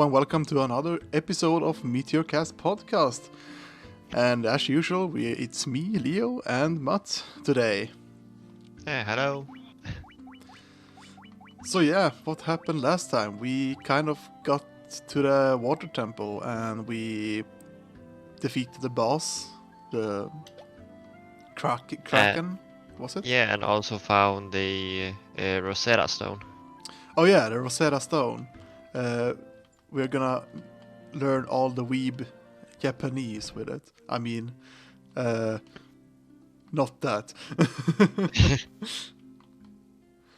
and welcome to another episode of Meteor podcast. And as usual, it's me, Leo, and Matt today. Yeah, hello. So yeah, what happened last time? We kind of got to the water temple and we defeated the boss, the Kraken, was it? Yeah, and also found the Rosetta Stone. Oh yeah, the Rosetta Stone. We're gonna learn all the weeb Japanese with it. I mean, not that.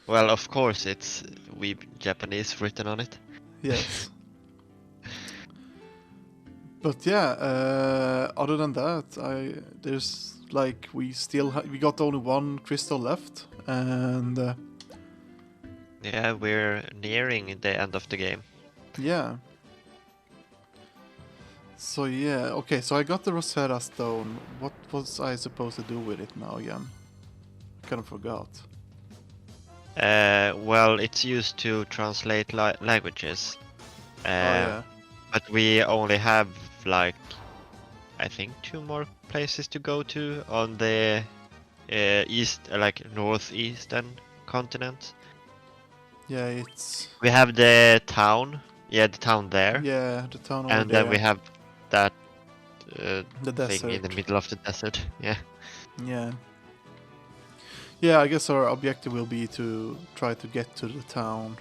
Well, of course, it's Weeb Japanese written on it. Yes. But yeah, other than that, there's like we got only one crystal left, and Yeah, we're nearing the end of the game. yeah. So yeah, okay. So I got the Rosetta Stone. What was I supposed to do with it now again? I kind of forgot. Well, it's used to translate languages. Oh yeah. But we only have like, I think 2 more places to go to on the northeastern continent. Yeah, it's We have the town. Yeah, the town there. yeah the town over And there. then we have that the thing in the desert. middle of the desert. Yeah. Yeah. Yeah, I guess our objective will be to try to get to the town.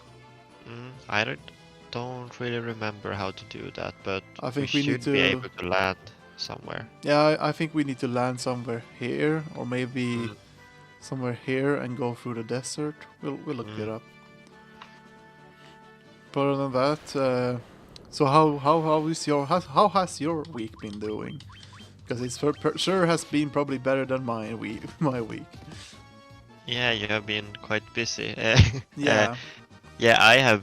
I don't really remember how to do that, but I think we we need should be to- able to land somewhere. Yeah, I think we need to land somewhere here, or maybe somewhere here and go through the desert. We'll look it up. But other than that, so how has your week been doing? Because it's sure has been probably better than my week. Yeah, you have been quite busy. Yeah. Yeah, I have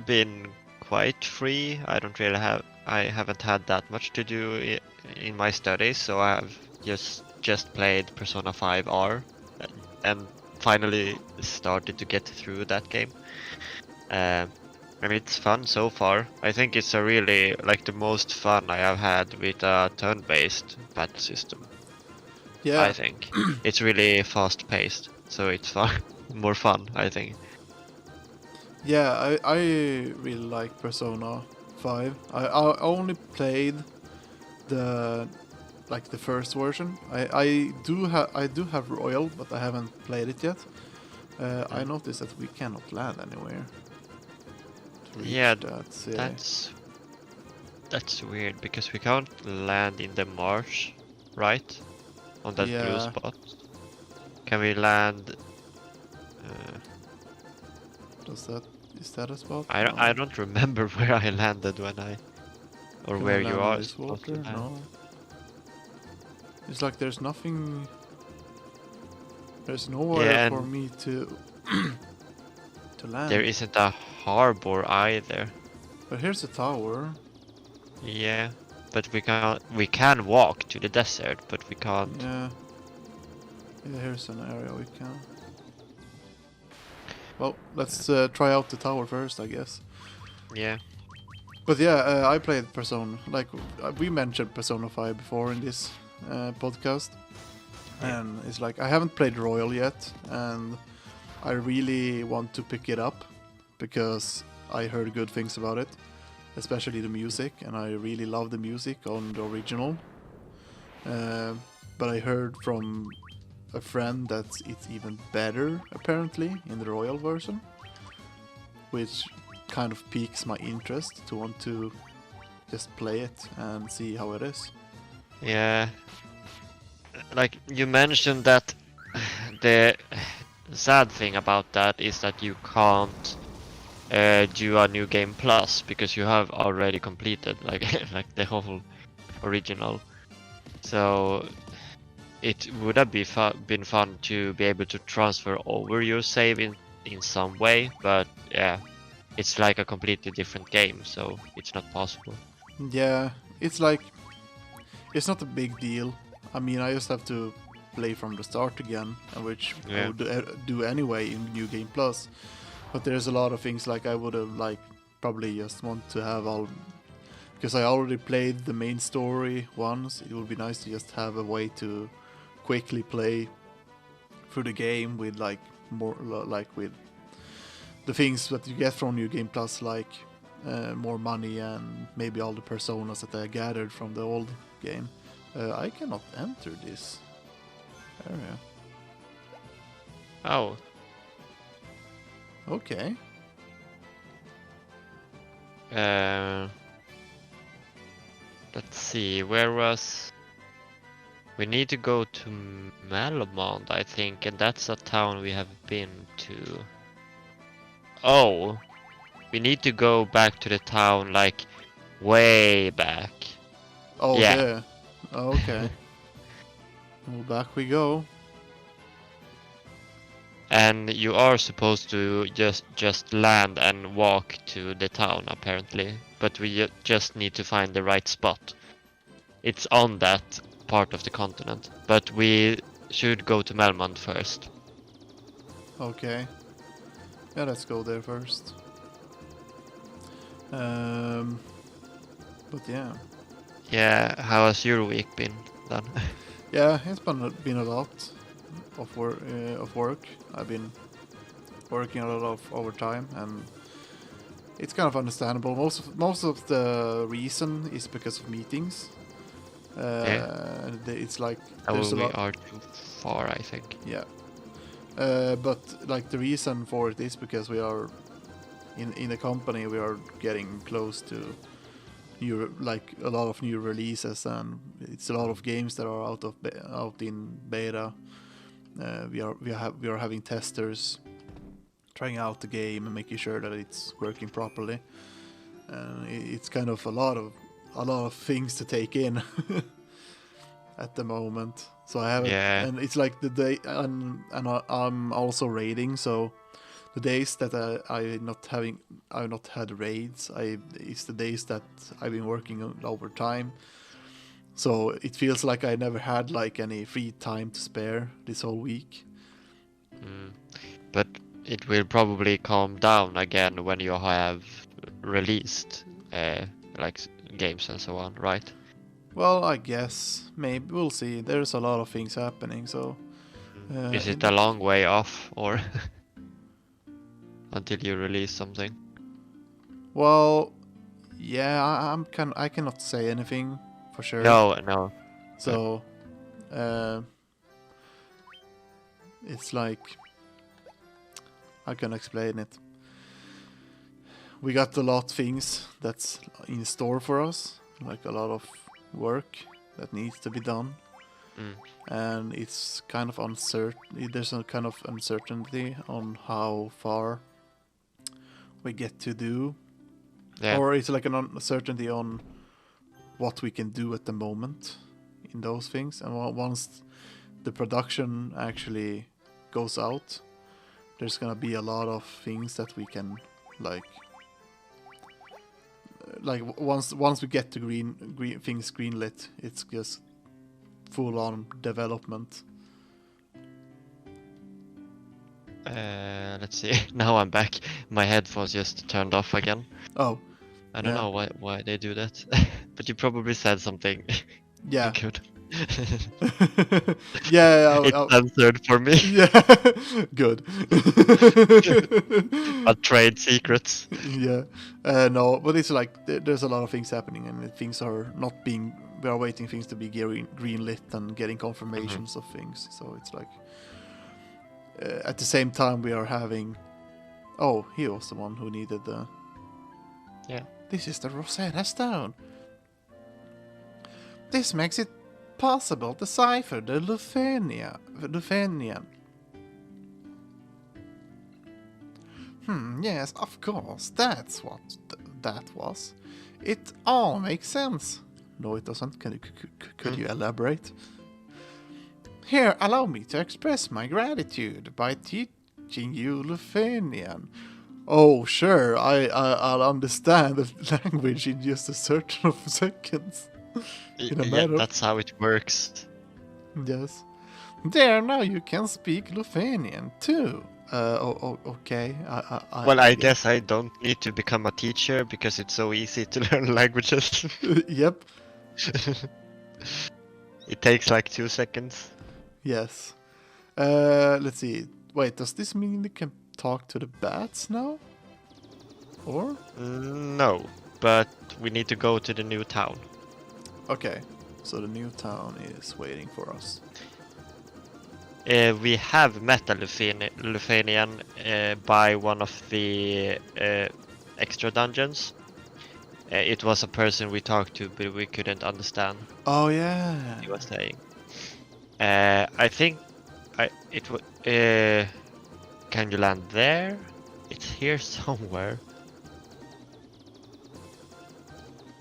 been quite free. I haven't had that much to do in my studies, so I have just played Persona 5R and finally started to get through that game. I mean, it's fun so far. I think it's a really the most fun I have had with a turn-based battle system. Yeah. I think it's really fast-paced, so it's more fun, I think. Yeah, I really like Persona 5. I only played the first version. I do have Royal, but I haven't played it yet. I noticed that we cannot land anywhere. To reach Yeah, that city. that's weird because we can't land in the marsh, right? On that blue Yeah. spot. Can we land? Is that a spot? I don't remember where I landed when Can where we you land in are. this supposed to water? land. No. It's like there's nothing. There's nowhere Yeah, for and me to to land. there isn't a harbor either. But here's a tower. Yeah, but we can walk to the desert, but we can't. Yeah. Yeah, here's an area we can. Well, let's try out the tower first, I guess. Yeah. But yeah, I played Persona. We mentioned Persona 5 before in this podcast. Yeah. And it's like, I haven't played Royal yet. And I really want to pick it up. Because I heard good things about it. Especially the music. And I really love the music on the original. But I heard from a friend that it's even better apparently in the Royal version, which kind of piques my interest to want to just play it and see how it is. Yeah. Like you mentioned that the sad thing about that is that you can't do a new game plus because you have already completed like the whole original. So it would have been fun to be able to transfer over your save in some way, but yeah, it's like a completely different game, so it's not possible. Yeah, it's like, it's not a big deal. I mean, I just have to play from the start again, which I Yeah. would do anyway in New Game Plus. But there's a lot of things like I would have probably just want to have all, because I already played the main story once. It would be nice to just have a way to quickly play through the game with like more like with the things that you get from New Game Plus, like more money and maybe all the personas that I gathered from the old game. I cannot enter this area. Oh, Okay. let's see. Where was? We need to go to Melmond, I think, and that's a town we have been to. Oh, we need to go back to the town like way back. Oh, Yeah. there. Okay. Well, back we go. And you are supposed to just land and walk to the town apparently, but we just need to find the right spot. It's on that part of the continent, but we should go to Melmond first. Okay. Yeah, let's go there first. But yeah. Yeah, how has your week been then? Yeah, it's been a lot of work. I've been working a lot of overtime, and it's kind of understandable. Most of the reason is because of meetings. It's like there's a we lot. are too far, I think. Yeah, but like the reason for it is because we are in the company. We are getting close to a lot of new releases, and it's a lot of games that are out in beta. We are having testers trying out the game and making sure that it's working properly. It's kind of a lot of things to take in at the moment. So I haven't, and it's like the day, and I'm also raiding. So the days that I've not had raids, it's the days that I've been working on overtime. So it feels like I never had like any free time to spare this whole week. But it will probably calm down again when you have released like games and so on, right? Well, I guess maybe we'll see. There's a lot of things happening, so. Is it a long way off, or until you release something? Well, yeah, I cannot say anything for sure. No. So, it's like, I can explain it. We got a lot of things that's in store for us, like a lot of work that needs to be done. And it's kind of uncertain. There's a kind of uncertainty on how far we get to do, or it's like an uncertainty on what we can do at the moment in those things. And once the production actually goes out, there's gonna be a lot of things that we can like once we get to green things greenlit, it's just full on development. Let's see. Now I'm back. My headphones just turned off again. Oh, I don't know why they do that. But you probably said something. Yeah. Good. Yeah, it's answered for me. Yeah, good. A trade secrets. Yeah, no, but it's like there's a lot of things happening, and things are not being. We are waiting things to be greenlit and getting confirmations of things. So it's like at the same time we are having. Oh, he was the one who needed the. Yeah. This is the Rosetta Stone. This makes it possible to decipher the Löfgren. Yes, of course. That's what that was. It all makes sense. No, it doesn't. Could you elaborate? Here, allow me to express my gratitude by teaching you Löfgren. Oh, sure. I'll understand the language in just a certain of seconds. Yeah, that's how it works. Yes. There, now you can speak Löfgren too. Okay. Well, I get- guess I don't need to become a teacher because it's so easy to learn languages. Yep. It takes like 2 seconds. Yes. Let's see. Wait, does this mean we can talk to the bats now? Or? No, but we need to go to the new town. Okay. So the new town is waiting for us. We have met a Lufenian by one of the extra dungeons. It was a person we talked to, but we couldn't understand Oh yeah. what he was saying. I think it would. Can you land there? It's here somewhere.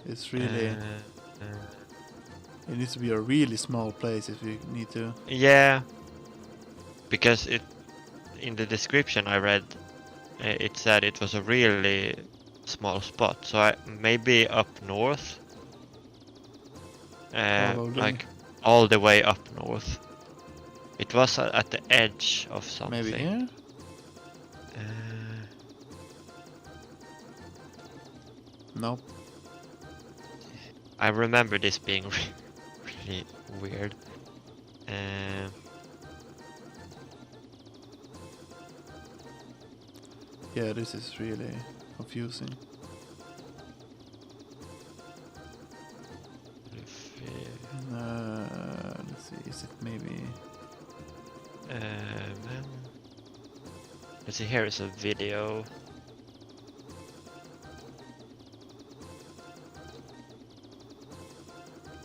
It's really. It needs to be a really small place if you need to. Yeah, because in the description I read, it said it was a really small spot. So maybe up north, Probably. like all the way up north. It was at the edge of something. Maybe here? Nope. I remember this being really weird. Yeah, this is really confusing. Let's see, is it maybe... Let's see, here is a video.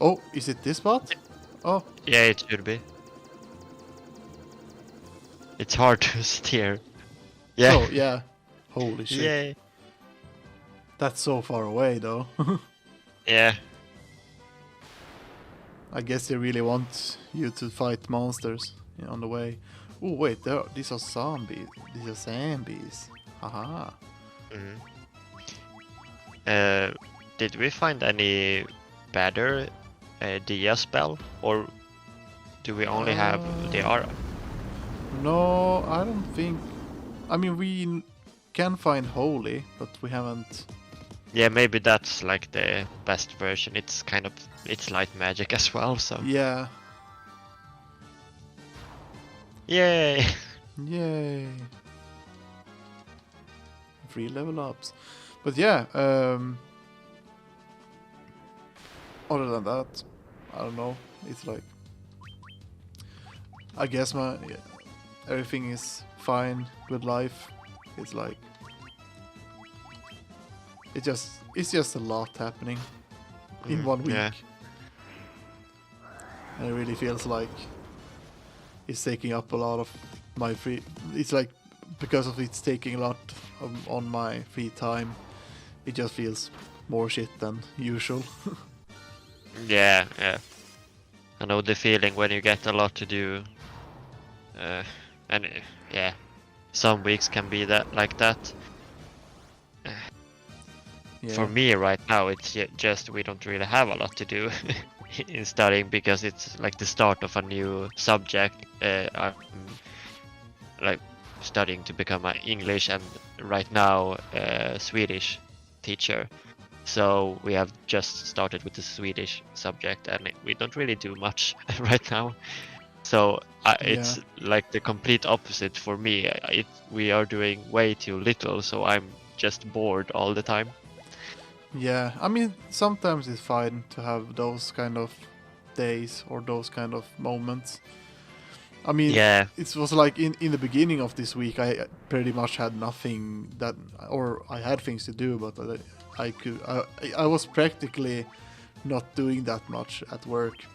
Oh, is it this spot? Oh. Yeah, it should be. It's hard to steer. Yeah. Oh, yeah. Holy shit. Yay. That's so far away, though. Yeah. I guess they really want you to fight monsters on the way. Oh, wait, these are zombies. These are zombies. Haha. Did we find any better Dia spell, or do we only have the aura? No, I don't think... I mean, we can find Holy, but we haven't... Yeah, maybe that's like the best version. It's kind of, it's light magic as well, so... Yeah. Yay! Yay. Free level ups. But yeah, other than that, I don't know. It's like... I guess everything is fine with life. It's like... It's just a lot happening in 1 week. Yeah. And it really feels like it's taking up a lot of my free... It's like, because of it's taking a lot on my free time, it just feels more shit than usual. Yeah, yeah. I know the feeling when you get a lot to do. And yeah, some weeks can be that like that. Yeah. For me right now, it's just we don't really have a lot to do in studying because it's like the start of a new subject. I'm like studying to become an English and right now Swedish teacher. So we have just started with the Swedish subject and we don't really do much right now. So it's like the complete opposite for me. We are doing way too little, so I'm just bored all the time. Yeah, I mean, sometimes it's fine to have those kind of days or those kind of moments. I mean, yeah, it was like in the beginning of this week, I pretty much had nothing that, or I had things to do, but I was practically not doing that much at work.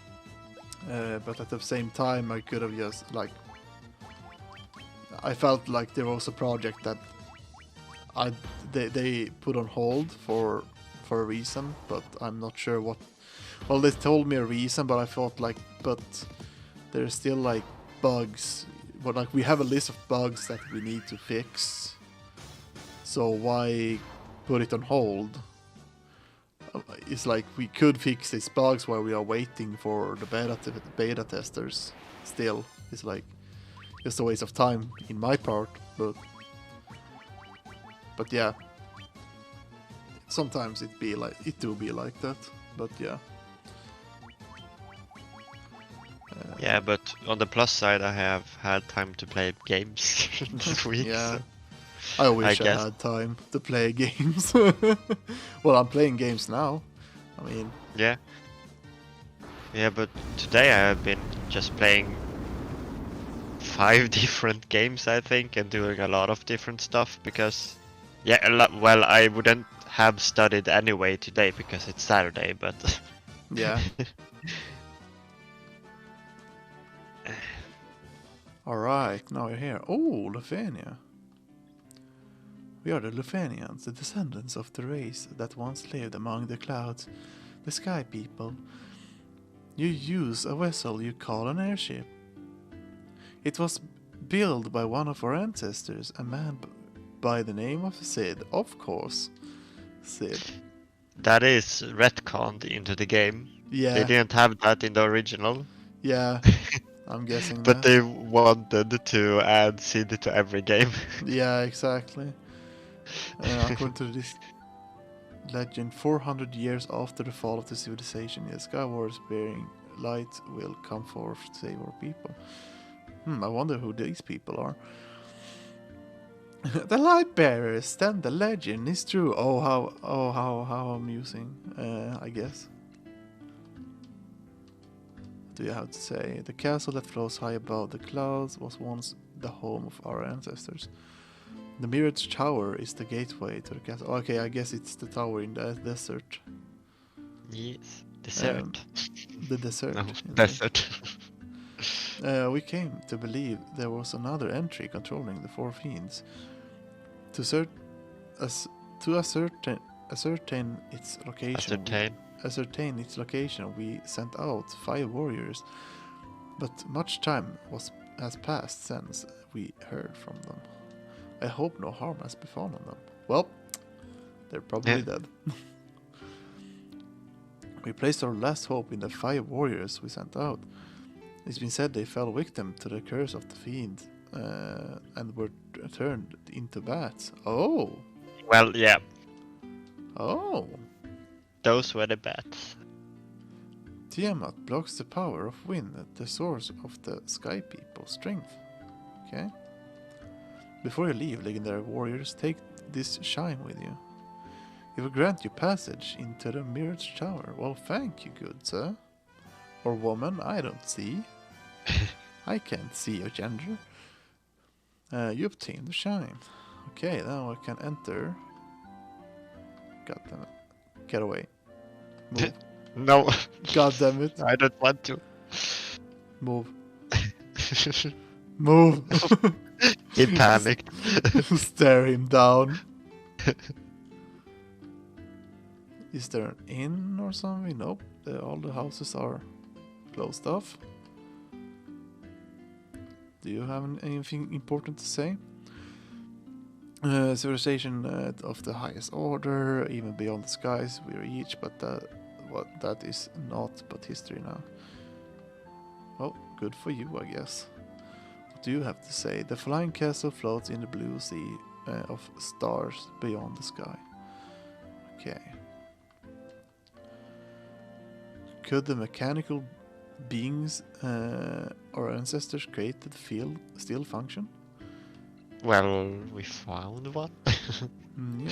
But at the same time, I could have just like, I felt like there was a project that they put on hold for a reason, but I'm not sure what. Well, they told me a reason, but I thought like, but there's still like bugs. But like we have a list of bugs that we need to fix. So why put it on hold? It's like we could fix these bugs while we are waiting for the beta testers. Still, it's like just a waste of time in my part. But yeah, sometimes it do be like that. But yeah. Yeah, but on the plus side, I have had time to play games this week. Yeah. So I wish I guess. had time to play games. Well, I'm playing games now. I mean, Yeah. Yeah, but today I have been just playing 5 different games, I think, and doing a lot of different stuff because, yeah, well, I wouldn't have studied anyway today because it's Saturday, but yeah. Alright, now we're here. Oh, Löfgren. We are the Löfgrenians, the descendants of the race that once lived among the clouds, the sky people. You use a vessel you call an airship. It was built by one of our ancestors, a man by the name of Sid, of course. Sid. that is retconned into the game. Yeah. They didn't have that in the original. Yeah, I'm guessing But that. they wanted to add Sid to every game. Yeah, exactly. According to this legend, 400 years after the fall of the civilization, the Sky Wars bearing light will come forth to save our people. I wonder who these people are. The light bearers, then the legend is true. How amusing, I guess. Do you have to say? The castle that floats high above the clouds was once the home of our ancestors. The Mirage Tower is the gateway to the castle. Okay, I guess it's the tower in the desert. Yes, desert. The desert. No, you know. desert. We came to believe there was another entry controlling the four fiends. To ascertain its location, we sent out 5 warriors, but much time has passed since we heard from them. I hope no harm has befallen them. Well, they're probably dead. We placed our last hope in the 5 warriors we sent out. It's been said they fell victim to the curse of the fiend and were turned into bats. Oh! Well, yeah. Oh! Those were the bats. Tiamat blocks the power of wind, the source of the sky people's strength. Okay. Before you leave, legendary warriors, take this shine with you. It will grant you passage into the Mirage Tower. Well, thank you, good sir. Or woman, I don't see. I can't see your gender. You obtained the shine. Okay, now I can enter. God damn it. Get away. Move. No. God damn it. I don't want to. Move. Move. He panicked. Stare him down. Is there an inn or something? Nope. All the houses are closed off. Do you have anything important to say? Civilization of the highest order, even beyond the skies we reach, but that is not but history now. Well, good for you, I guess. What do you have to say? The flying castle floats in the blue sea of stars beyond the sky. Okay. Could the mechanical beings our ancestors created still function? Well, we found one. Yeah.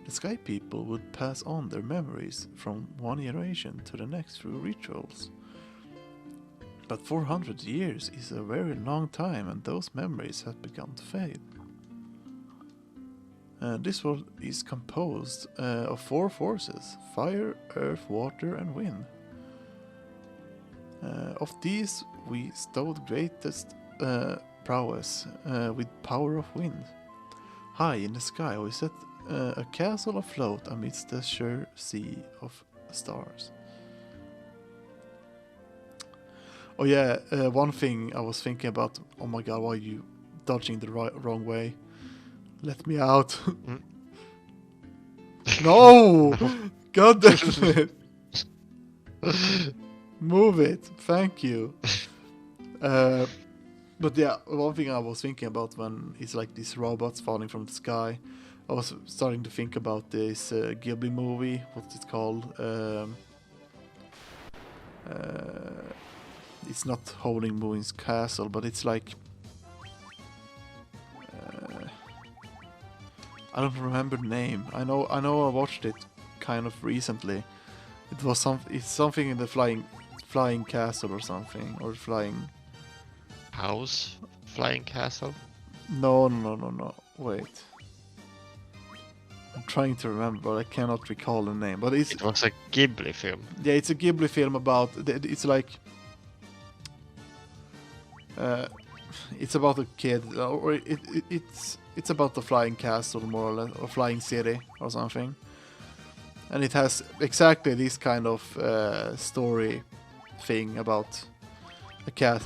The sky people would pass on their memories from one generation to the next through rituals. But 400 years is a very long time, and those memories have begun to fade. This world is composed of 4 forces: fire, earth, water and wind. Of these we stowed greatest prowess with power of wind. High in the sky we set a castle afloat amidst the sure sea of stars. Oh yeah, one thing I was thinking about. Oh my god, why are you dodging the wrong way? Let me out. No! God damn it! Move it, thank you. But yeah, one thing I was thinking about when it's like these robots falling from the sky, I was starting to think about this Ghibli movie. What's it called? Uh, it's not Howling Moon's Castle, but it's like I don't remember the name. I know I watched it kind of recently. It was it's something in the flying castle or something, or flying. House? Flying castle? No. Wait. I'm trying to remember, but I cannot recall the name. But It was a Ghibli film. yeah, it's a Ghibli film about. It's like. It's about a kid, or it's about the flying castle more or less, or flying city or something. And it has exactly this kind of story thing about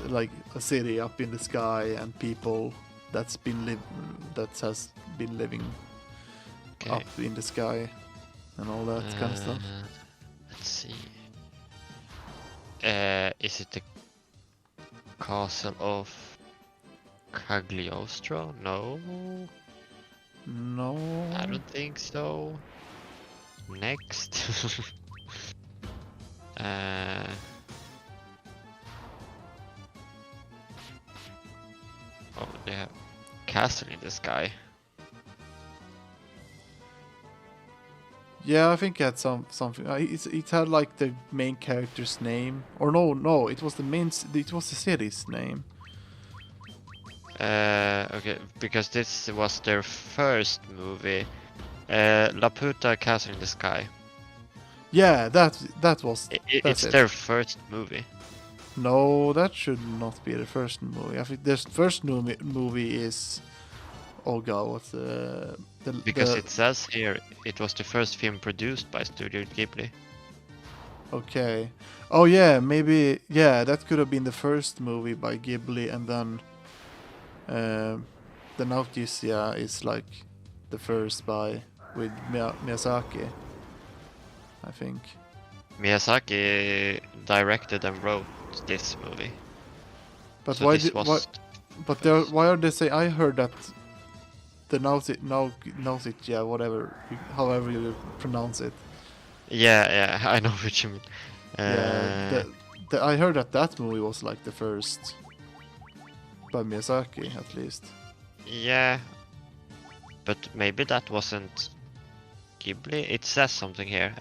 like a city up in the sky and people that has been living up in the sky and all that kind of stuff. Let's see. Is it the Castle of Cagliostro? No, No. I don't think so. Next. Oh, they have Castle in the Sky. Yeah, I think it had something. It had like the main character's name, or no, it was it was the city's name. Okay, because this was their first movie. Laputa Castle in the Sky. Yeah, that was. It's their first movie. No, that should not be the first movie. I think the first movie is. Oh god, what's Because it says here it was the first film produced by Studio Ghibli. Okay. Oh yeah, maybe that could have been the first movie by Ghibli, and then the Nautisia is like the first with Miyazaki, I think. Miyazaki directed and wrote this movie. But so why are they saying? I heard that the Nausicaa, whatever, however you pronounce it. Yeah, I know what you mean. I heard that movie was like the first by Miyazaki, at least. Yeah, but maybe that wasn't Ghibli. It says something here.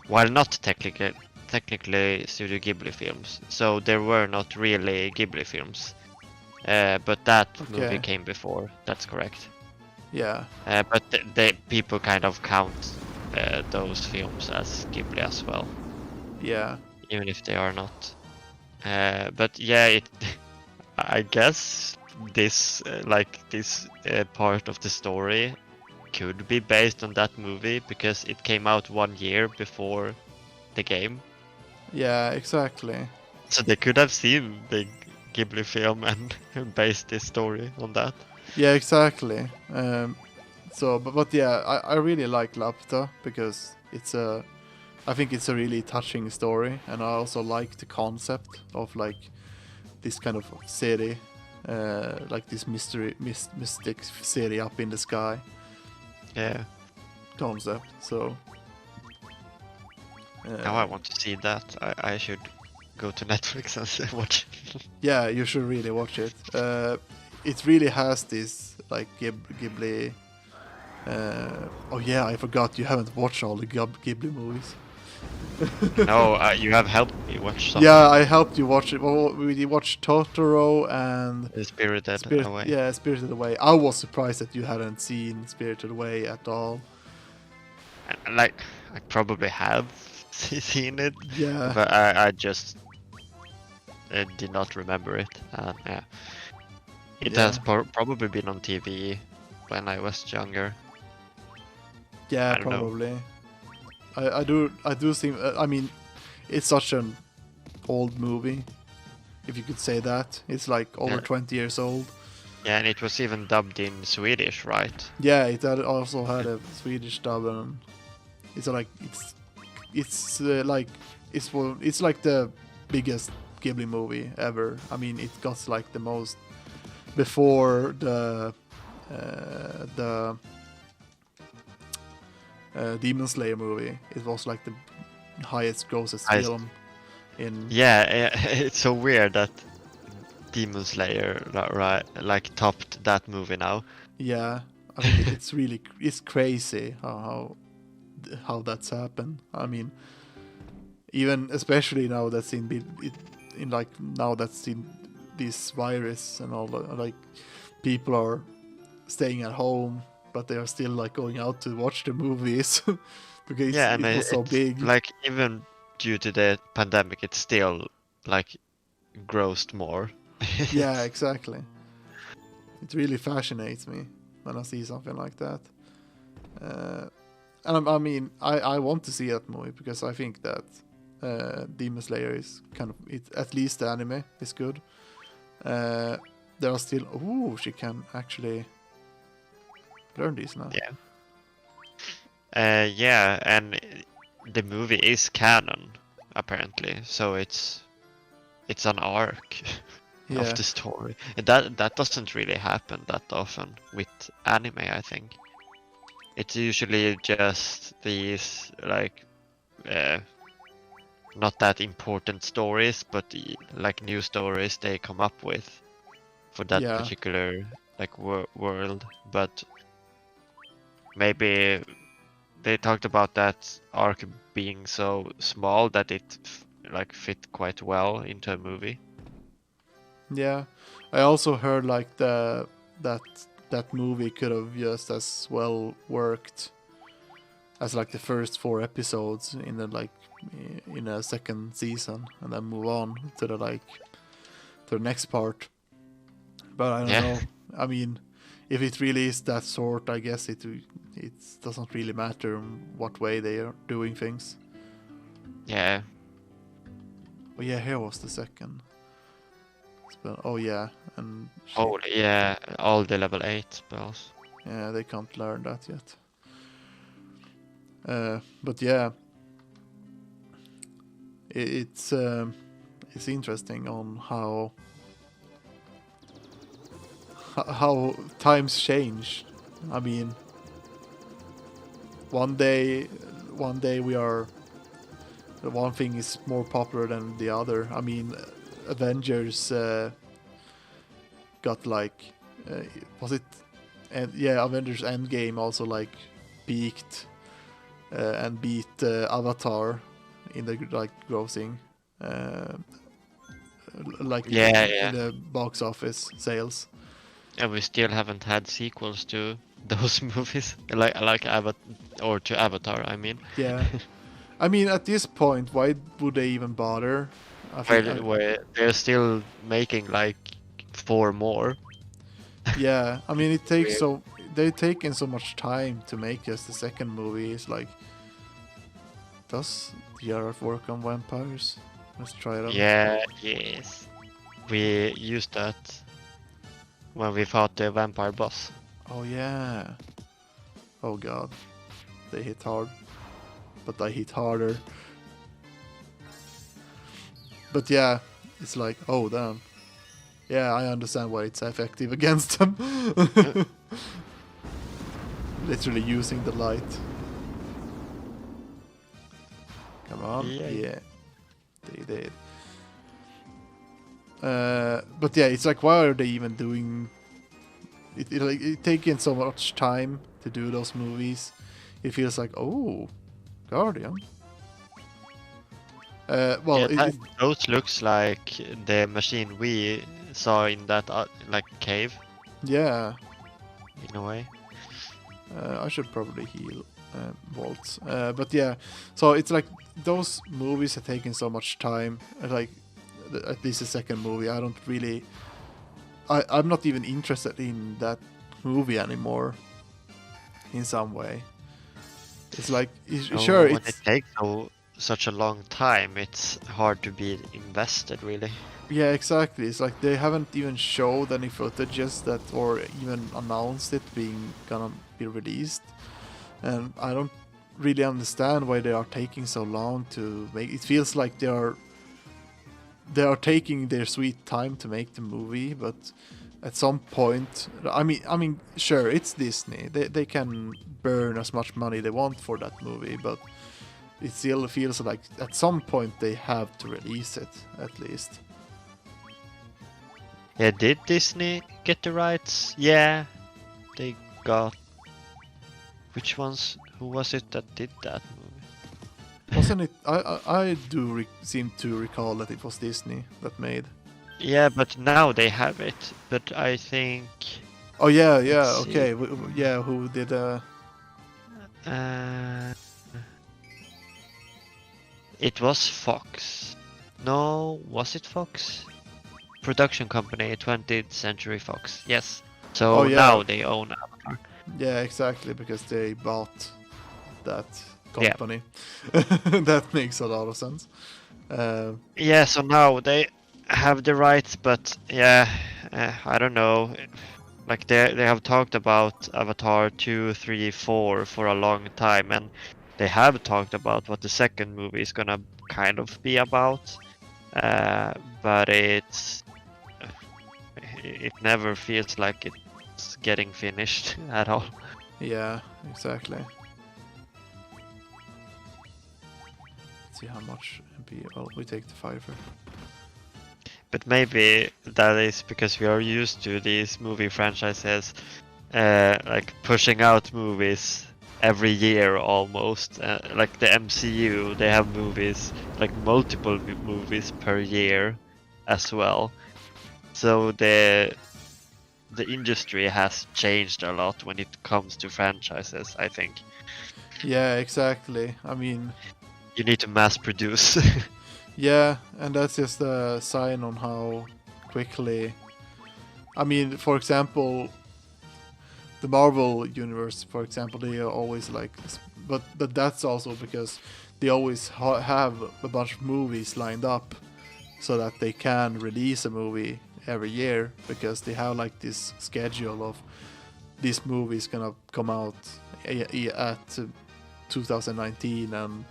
While not technically Studio Ghibli films, so there were not really Ghibli films. But that movie came before. That's correct. Yeah. But the people kind of count those films as Ghibli as well. Yeah. Even if they are not. But yeah, I guess this part of the story could be based on that movie because it came out 1 year before the game. Yeah, exactly. So they could have seen the Ghibli film and based this story on that. Yeah, exactly. But yeah, I really like Lapta because I think it's a really touching story, and I also like the concept of like this kind of city, like this mystic city up in the sky. Yeah. Concept. So. Now I want to see that. I should go to Netflix and watch it. Yeah, you should really watch it. It really has this like Ghibli. Oh yeah, I forgot you haven't watched all the Ghibli movies. No, you have helped me watch some. Yeah, I helped you watch it. Well, we watched Totoro and Spirited Away. Yeah, Spirited Away. I was surprised that you hadn't seen Spirited Away at all. Like, I probably have seen it. Yeah. But I just did not remember it. Yeah. It has probably been on TV when I was younger. Yeah, probably. I do think. I mean, it's such an old movie, if you could say that. It's like over 20 years old. Yeah, and it was even dubbed in Swedish, right? Yeah, it also had a Swedish dub, and it's like it's like the biggest Ghibli movie ever. I mean, it got like the most before the Demon Slayer movie. It was like the highest grossest I- film in. Yeah, it's so weird that Demon Slayer right like topped that movie now. Yeah, I mean it's crazy how that's happened. I mean, even especially now that's in like now that's in this virus and all that, like people are staying at home, but they are still like going out to watch the movies because Yeah, it and was so it's big. like even due to the pandemic, it's still like grossed more. Yeah, exactly. It really fascinates me when I see something like that. And I mean, I want to see that movie because I think that Demon Slayer is kind of at least the anime is good. There are still she can actually learn this now. Yeah. Yeah, and the movie is canon apparently, so it's an arc Yeah, of the story. And that doesn't really happen that often with anime, I think. It's usually just these like not that important stories, but like new stories they come up with for that yeah, particular like world. But maybe they talked about that arc being so small that it like fit quite well into a movie. yeah. I also heard like that movie could have just as well worked as like the first 4 episodes in the like in a second season and then move on to the next part. But I don't Yeah. know. I mean, if it really is that sort, I guess it doesn't really matter what way they are doing things. Yeah. Oh yeah, here was the second spell. Oh yeah, and Oh yeah, all the level 8 spells. yeah, they can't learn that yet. But yeah, it's interesting on how times change. I mean, one day we are one thing is more popular than the other. I mean, Avengers got like was it and yeah, Avengers Endgame also like peaked and beat Avatar in the like grossing uh, like Yeah, in yeah. the box office sales. And we still haven't had sequels to those movies, like Avatar or to Avatar. I mean, Yeah, I mean at this point, why would they even bother? I think where they're still making like 4 more. yeah, I mean it takes Weird. they're taking so much time to make just the second movie. It's like, does the art work on vampires? Let's try it out. Yeah, yes. We used that when we fought the vampire boss. Oh yeah. Oh god. They hit hard. But I hit harder. But yeah, it's like, oh damn. Yeah, I understand why it's effective against them. Literally using the light. Come on. Yeah. Yeah. They did. But yeah, it's like, why are they even doing it taking so much time to do those movies? It feels like, oh, Guardian. Well, Yeah, those looks like the machine we saw in that like cave yeah, in a way. I should probably heal Volts. But yeah, so it's like those movies are taking so much time. Like at least the second movie, I don't really. I'm not even interested in that movie anymore. In some way, it's like sure When it's it takes such a long time, it's hard to be invested really. yeah, exactly. It's like they haven't even showed any footages that or even announced it being gonna be released. And I don't really understand why they are taking so long to make it. Feels like they are they are taking their sweet time to make the movie, but at some point, I mean, sure, it's Disney. They can burn as much money they want for that movie, but it still feels like at some point they have to release it, at least. Yeah, did Disney get the rights? Yeah, they got. Which ones? Who was it that did that movie? Wasn't it? I do seem to recall that it was Disney that made. Yeah, but now they have it. But I think. Oh yeah, Let's okay, see. yeah. Who did? It was Fox. No, was it Fox? Production company, 20th Century Fox. Yes. So Oh, yeah. now they own Avatar. Yeah, exactly, because they bought that Yeah. company. That makes a lot of sense. Yeah, so now they have the rights, but yeah, I don't know. Like they have talked about Avatar 2, 3, 4 for a long time, and they have talked about what the second movie is gonna kind of be about. But it never feels like it's getting finished at all. Yeah, exactly. Let's see how much MP. Well, we take the fiver. But maybe that is because we are used to these movie franchises, like pushing out movies every year almost. Like the MCU, they have movies, like multiple movies per year as well. So the industry has changed a lot when it comes to franchises, I think. Yeah, exactly. I mean, You need to mass produce. yeah, and that's just a sign on how quickly. I mean, for example, the Marvel universe, for example, they are always like, but that's also because they always have a bunch of movies lined up, so that they can release a movie every year, because they have like this schedule of these movies gonna come out at 2019, and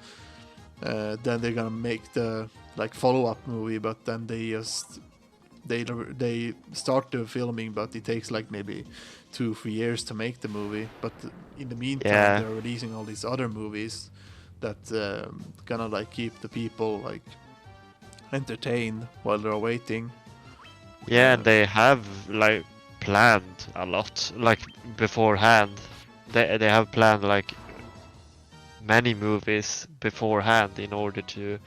then they're gonna make the like follow-up movie, but then they start the filming, but it takes like maybe 2-3 years to make the movie. But in the meantime, Yeah. they're releasing all these other movies that gonna like keep the people like entertained while they're waiting. Yeah, and they have like planned a lot, like beforehand. They have planned like many movies beforehand in order to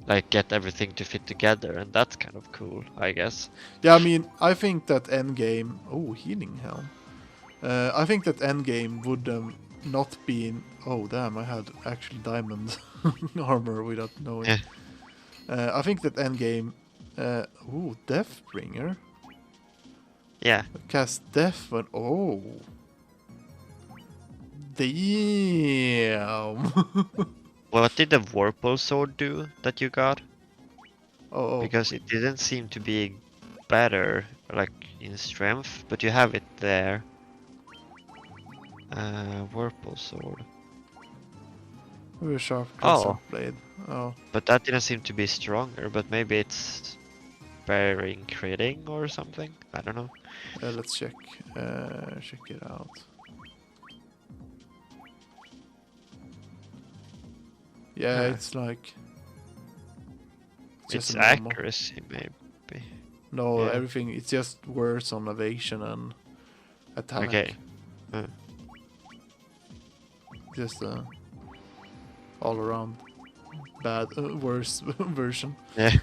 like get everything to fit together, and that's kind of cool, I guess. Yeah, I mean, I think that Endgame. Oh, healing helm. I think that Endgame would not been. Oh, damn! I had actually diamond armor without knowing. Yeah. I think that Endgame. Ooh, Deathbringer. Yeah. Cast Death when. Oh. Damn. What did the Vorpal sword do that you got? Oh. Because it didn't seem to be better, like in strength, but you have it there. Vorpal sword. Very sharp Oh. blade. Oh. But that didn't seem to be stronger, but maybe it's bearing critting or something? I don't know. Let's check. Check it out. Yeah, it's like. It's just normal. accuracy, maybe. No, Yeah. everything. It's just worse on evasion and attack. Okay. Just all around bad, worse version. Yeah.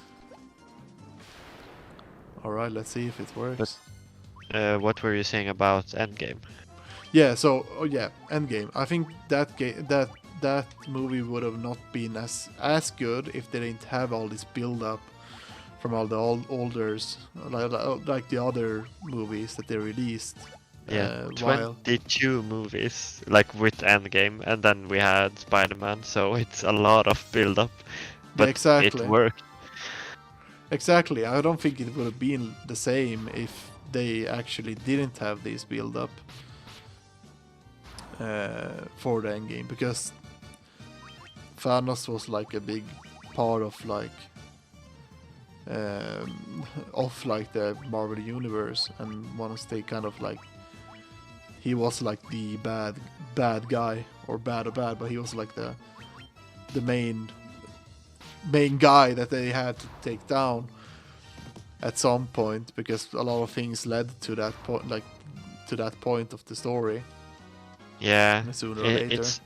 All right, let's see if it works. What were you saying about Endgame? Yeah. So, oh yeah, Endgame. I think that movie would have not been as good if they didn't have all this build up from all the olders, like the other movies that they released. Yeah, While 22 movies, like with Endgame, and then we had Spider-Man, so it's a lot of build-up. But exactly. it worked. Exactly. I don't think it would have been the same if they actually didn't have this build-up for the Endgame, because Thanos was like a big part of like of like the Marvel universe, and once they kind of like he was like the bad guy, or bad, but he was like the main guy that they had to take down at some point, because a lot of things led to that point, like to that point of the story. Yeah, Sooner or later. it's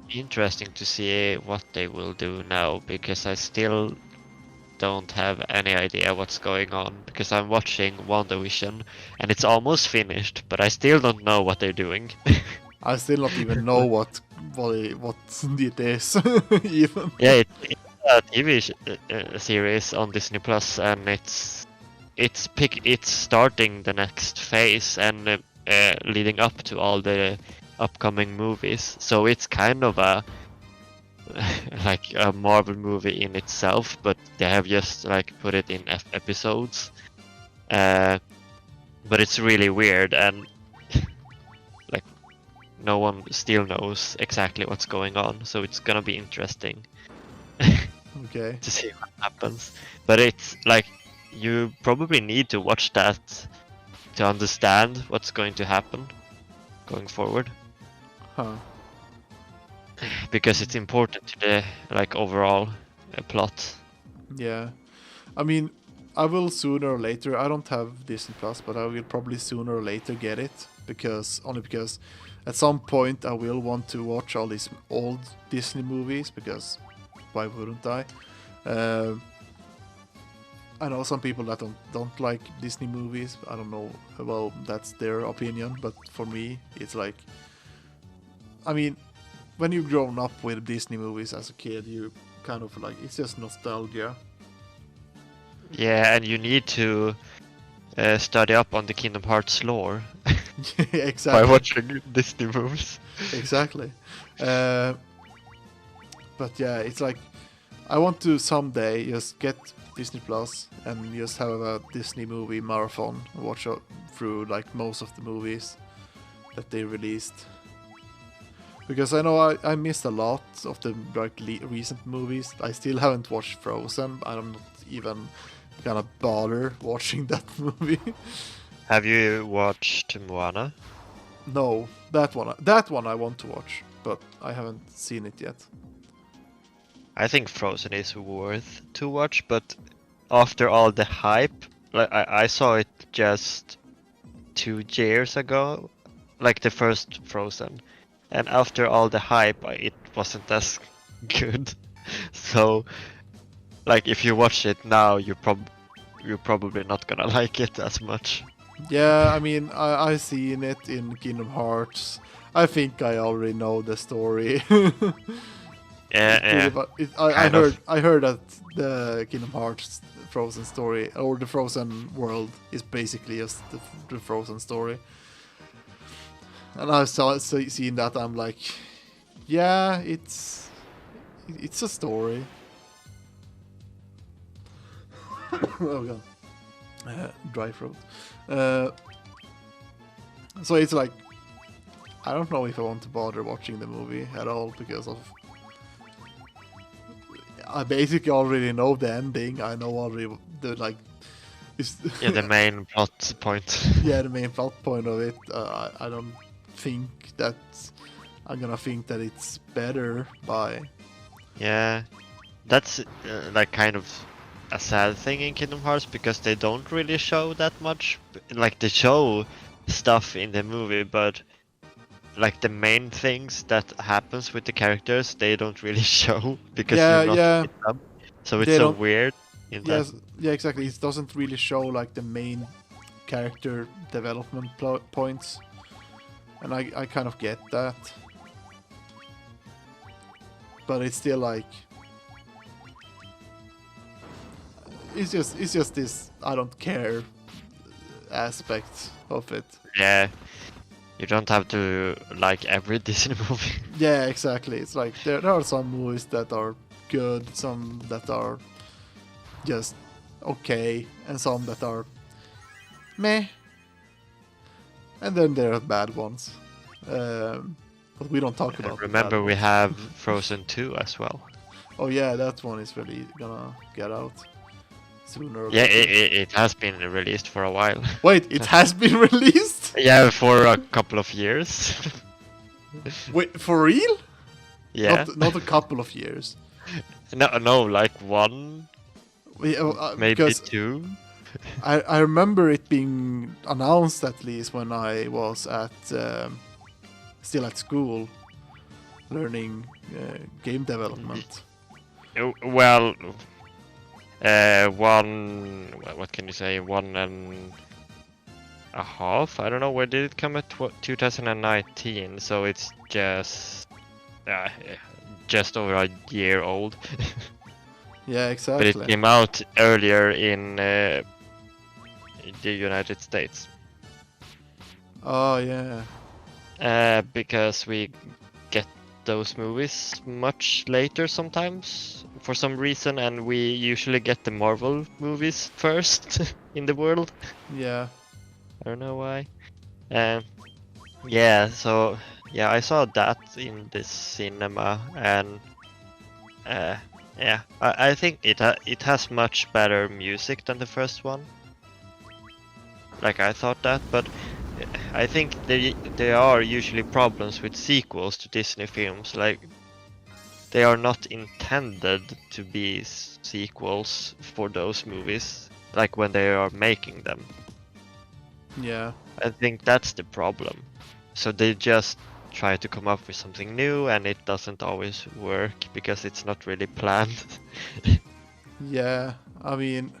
interesting to see what they will do now, because I still don't have any idea what's going on, because I'm watching WandaVision and it's almost finished, but I still don't know what they're doing. I still not even know what it is even. Yeah, it's a TV series on Disney Plus, and it's starting the next phase and leading up to all the upcoming movies. So it's kind of a like a Marvel movie in itself, but they have just like put it in episodes. But it's really weird, and like no one still knows exactly what's going on. So it's gonna be interesting. Okay. To see what happens. But it's like you probably need to watch that to understand what's going to happen going forward, Huh. because it's important to the like overall plot. Yeah. I mean, I will sooner or later. I don't have Disney Plus, but I will probably sooner or later get it, because at some point I will want to watch all these old Disney movies, because why wouldn't I? I know some people that don't like Disney movies. I don't know. Well, that's their opinion, but for me, it's like, I mean, when you've grown up with Disney movies as a kid, you kind of like, it's just nostalgia. Yeah, and you need to study up on the Kingdom Hearts lore Exactly. by watching Disney movies. Exactly. But yeah, it's like, I want to someday just get Disney Plus and just have a Disney movie marathon, watch through like most of the movies that they released. Because I know I missed a lot of the like recent movies. I still haven't watched Frozen. I'm not even gonna bother watching that movie. Have you watched Moana? No, that one I want to watch, but I haven't seen it yet. I think Frozen is worth to watch, but after all the hype, like I saw it just 2 years ago, like the first Frozen, and after all the hype, it wasn't as good. So, like if you watch it now, you're probably not gonna like it as much. Yeah, I mean, I seen it in Kingdom Hearts. I think I already know the story. Yeah, I heard that the Kingdom Hearts Frozen story, or the Frozen world, is basically just the Frozen story. And I've seen that, I'm like, yeah, it's a story. Oh god, dry throat. So it's like, I don't know if I want to bother watching the movie at all, because of, I basically already know the ending. I know already the like. yeah, the main plot point. Yeah, the main plot point of it. I don't think that I'm gonna think that it's better by. Yeah, that's like kind of a sad thing in Kingdom Hearts, because they don't really show that much. Like they show stuff in the movie, but like the main things that happens with the characters, they don't really show, because you're not with them. So it's They so don't- weird in that. Yeah, exactly. It doesn't really show like the main character development points, and I kind of get that, but it's still like, it's just this I don't care aspect of it. Yeah, you don't have to like every Disney movie. Yeah, exactly. It's like there are some movies that are good, some that are just okay, and some that are meh, and then there are bad ones. But we don't talk about. Remember, bad we ones. have Frozen 2 as well. Oh yeah, that one is really gonna get out. sooner or Yeah, later. it has been released for a while. Wait, it has been released? Yeah, for a couple of years. Wait, for real? Yeah. Not a couple of years. No, like one, maybe Because two. I remember it being announced at least when I was still at school learning game development. Well, one. What can you say? 1.5. I don't know. Where did it come at? 2019. So it's just over a year old. Yeah, But it exactly. came out earlier in the United States. Oh yeah. Because we get those movies much later sometimes for some reason, and we usually get the Marvel movies first in the world. Yeah. I don't know why. Yeah, so yeah, I saw that in the cinema, and yeah, I think it has much better music than the first one. Like I thought that, but I think there are usually problems with sequels to Disney films. Like they are not intended to be sequels for those movies. Like when they are making them, Yeah. I think that's the problem. So they just try to come up with something new, and it doesn't always work because it's not really planned. Yeah. I mean,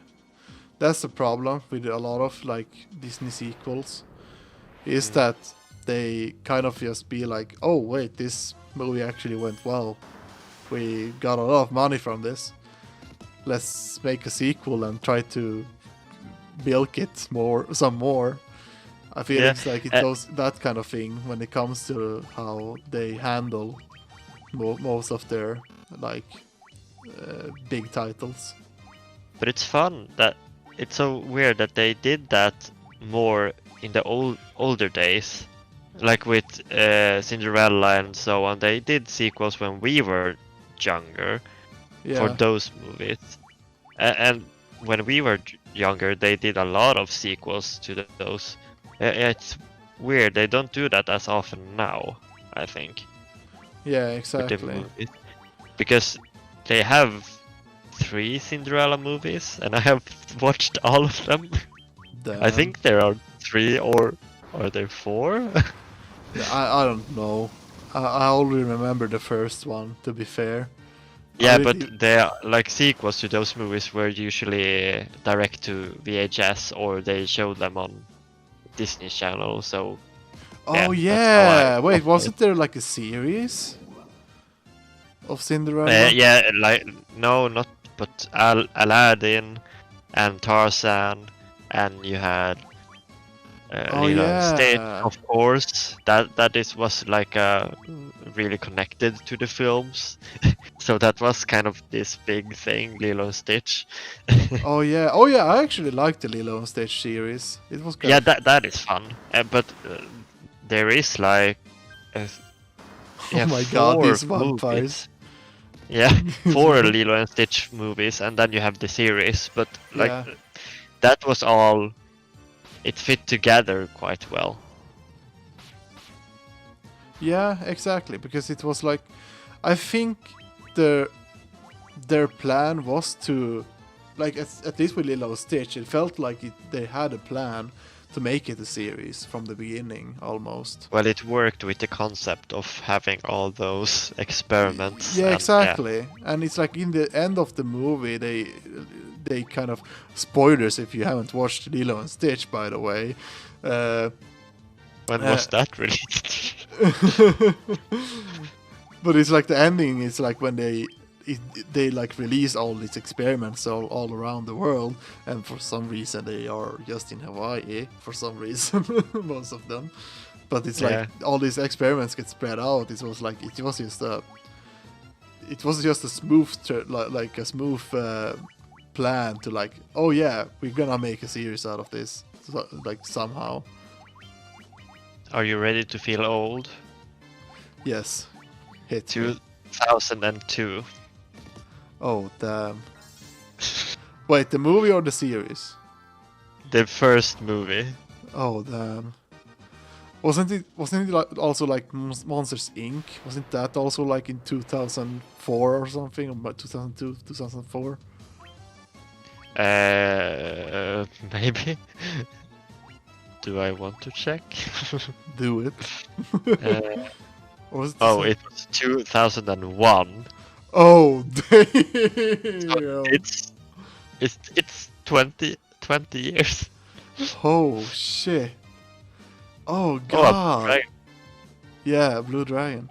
that's the problem with a lot of like Disney sequels, is that they kind of just be like, oh wait, this movie actually went well. We got a lot of money from this. Let's make a sequel and try to milk it some more. I feel Yeah, it's like it goes that kind of thing when it comes to how they handle most of their like big titles. but it's fun that it's so weird that they did that more in the older days, like with Cinderella and so on. They did sequels when we were younger for Yeah, those movies, and when we were younger, they did a lot of sequels to those. It's weird they don't do that as often now, I think, yeah, with the exactly. movies, because they have 3 Cinderella movies, and I have watched all of them. I Damn. think there are 3, or are there 4? I don't know. I only remember the first one. To be fair, I Yeah, but really. they are like sequels to those movies were usually direct to VHS, or they show them on Disney Channel. So Oh yeah, that's how I yeah. Wait, watch it. wasn't there like a series of Cinderella? Yeah, like no, not but Aladdin and Tarzan, and you had Oh Lilo and Stitch, yeah. of course. That is was like really connected to the films, so that was kind of this big thing, Lilo and Stitch. Oh yeah. Oh yeah. I actually liked the Lilo and Stitch series. It was kind Yeah, of. that is fun. But there is like uh, Oh yeah my god, 4 these vampires. movies. Yeah, 4 Lilo and Stitch movies, and then you have the series. But like Yeah. that was all. It fit together quite well. Yeah, exactly. Because it was like, I think their plan was to, like at least with Lilo and Stitch, it felt like they had a plan to make it a series from the beginning almost. Well, it worked with the concept of having all those experiments, Yeah, and yeah, exactly. And it's like in the end of the movie, they kind of, spoilers if you haven't watched Lilo and Stitch, by the way. Uh, when uh, was that released? but it's like the ending is like when they like release all these experiments all around the world, and for some reason they are just in Hawaii for some reason, most of them. But it's like Yeah, all these experiments get spread out. It was just a smooth like a smooth plan to like, oh yeah, we're gonna make a series out of this, like somehow. are you ready to feel old? Yes, hit me. 2002. Oh damn. Wait, the movie or the series? The first movie. Oh damn. Wasn't it like, also like Monsters Inc? Wasn't that also like in 2004 or something, or 2002, 2004? Maybe. Do I want to check? Do it. Uh, Or was it oh, it was 2001. Oh So damn! it's 20 years. Oh shit! Oh Oh, god! right. Yeah, Blue Dragon.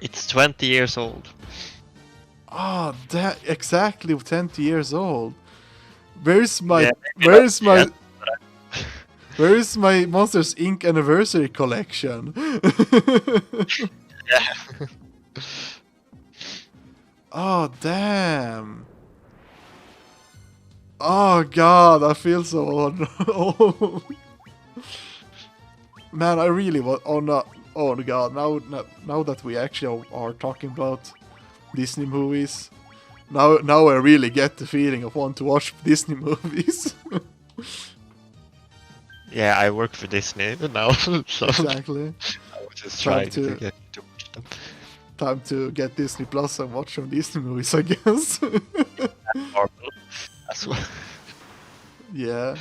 It's 20 years old. Oh, that exactly 20 years old. Where's my Yeah, where's my yet, where's my Monsters Inc. anniversary collection? Yeah. Oh damn. Oh god, I feel so old. Oh. Man, I really was. Oh no! Oh god! Now that we actually are talking about Disney movies, now I really get the feeling of want to watch Disney movies. Yeah, I work for Disney now, so Exactly. I was just Time trying to to- get to watch them. Time to get Disney Plus and watch some Disney movies, I guess. Marvel as well. Yeah.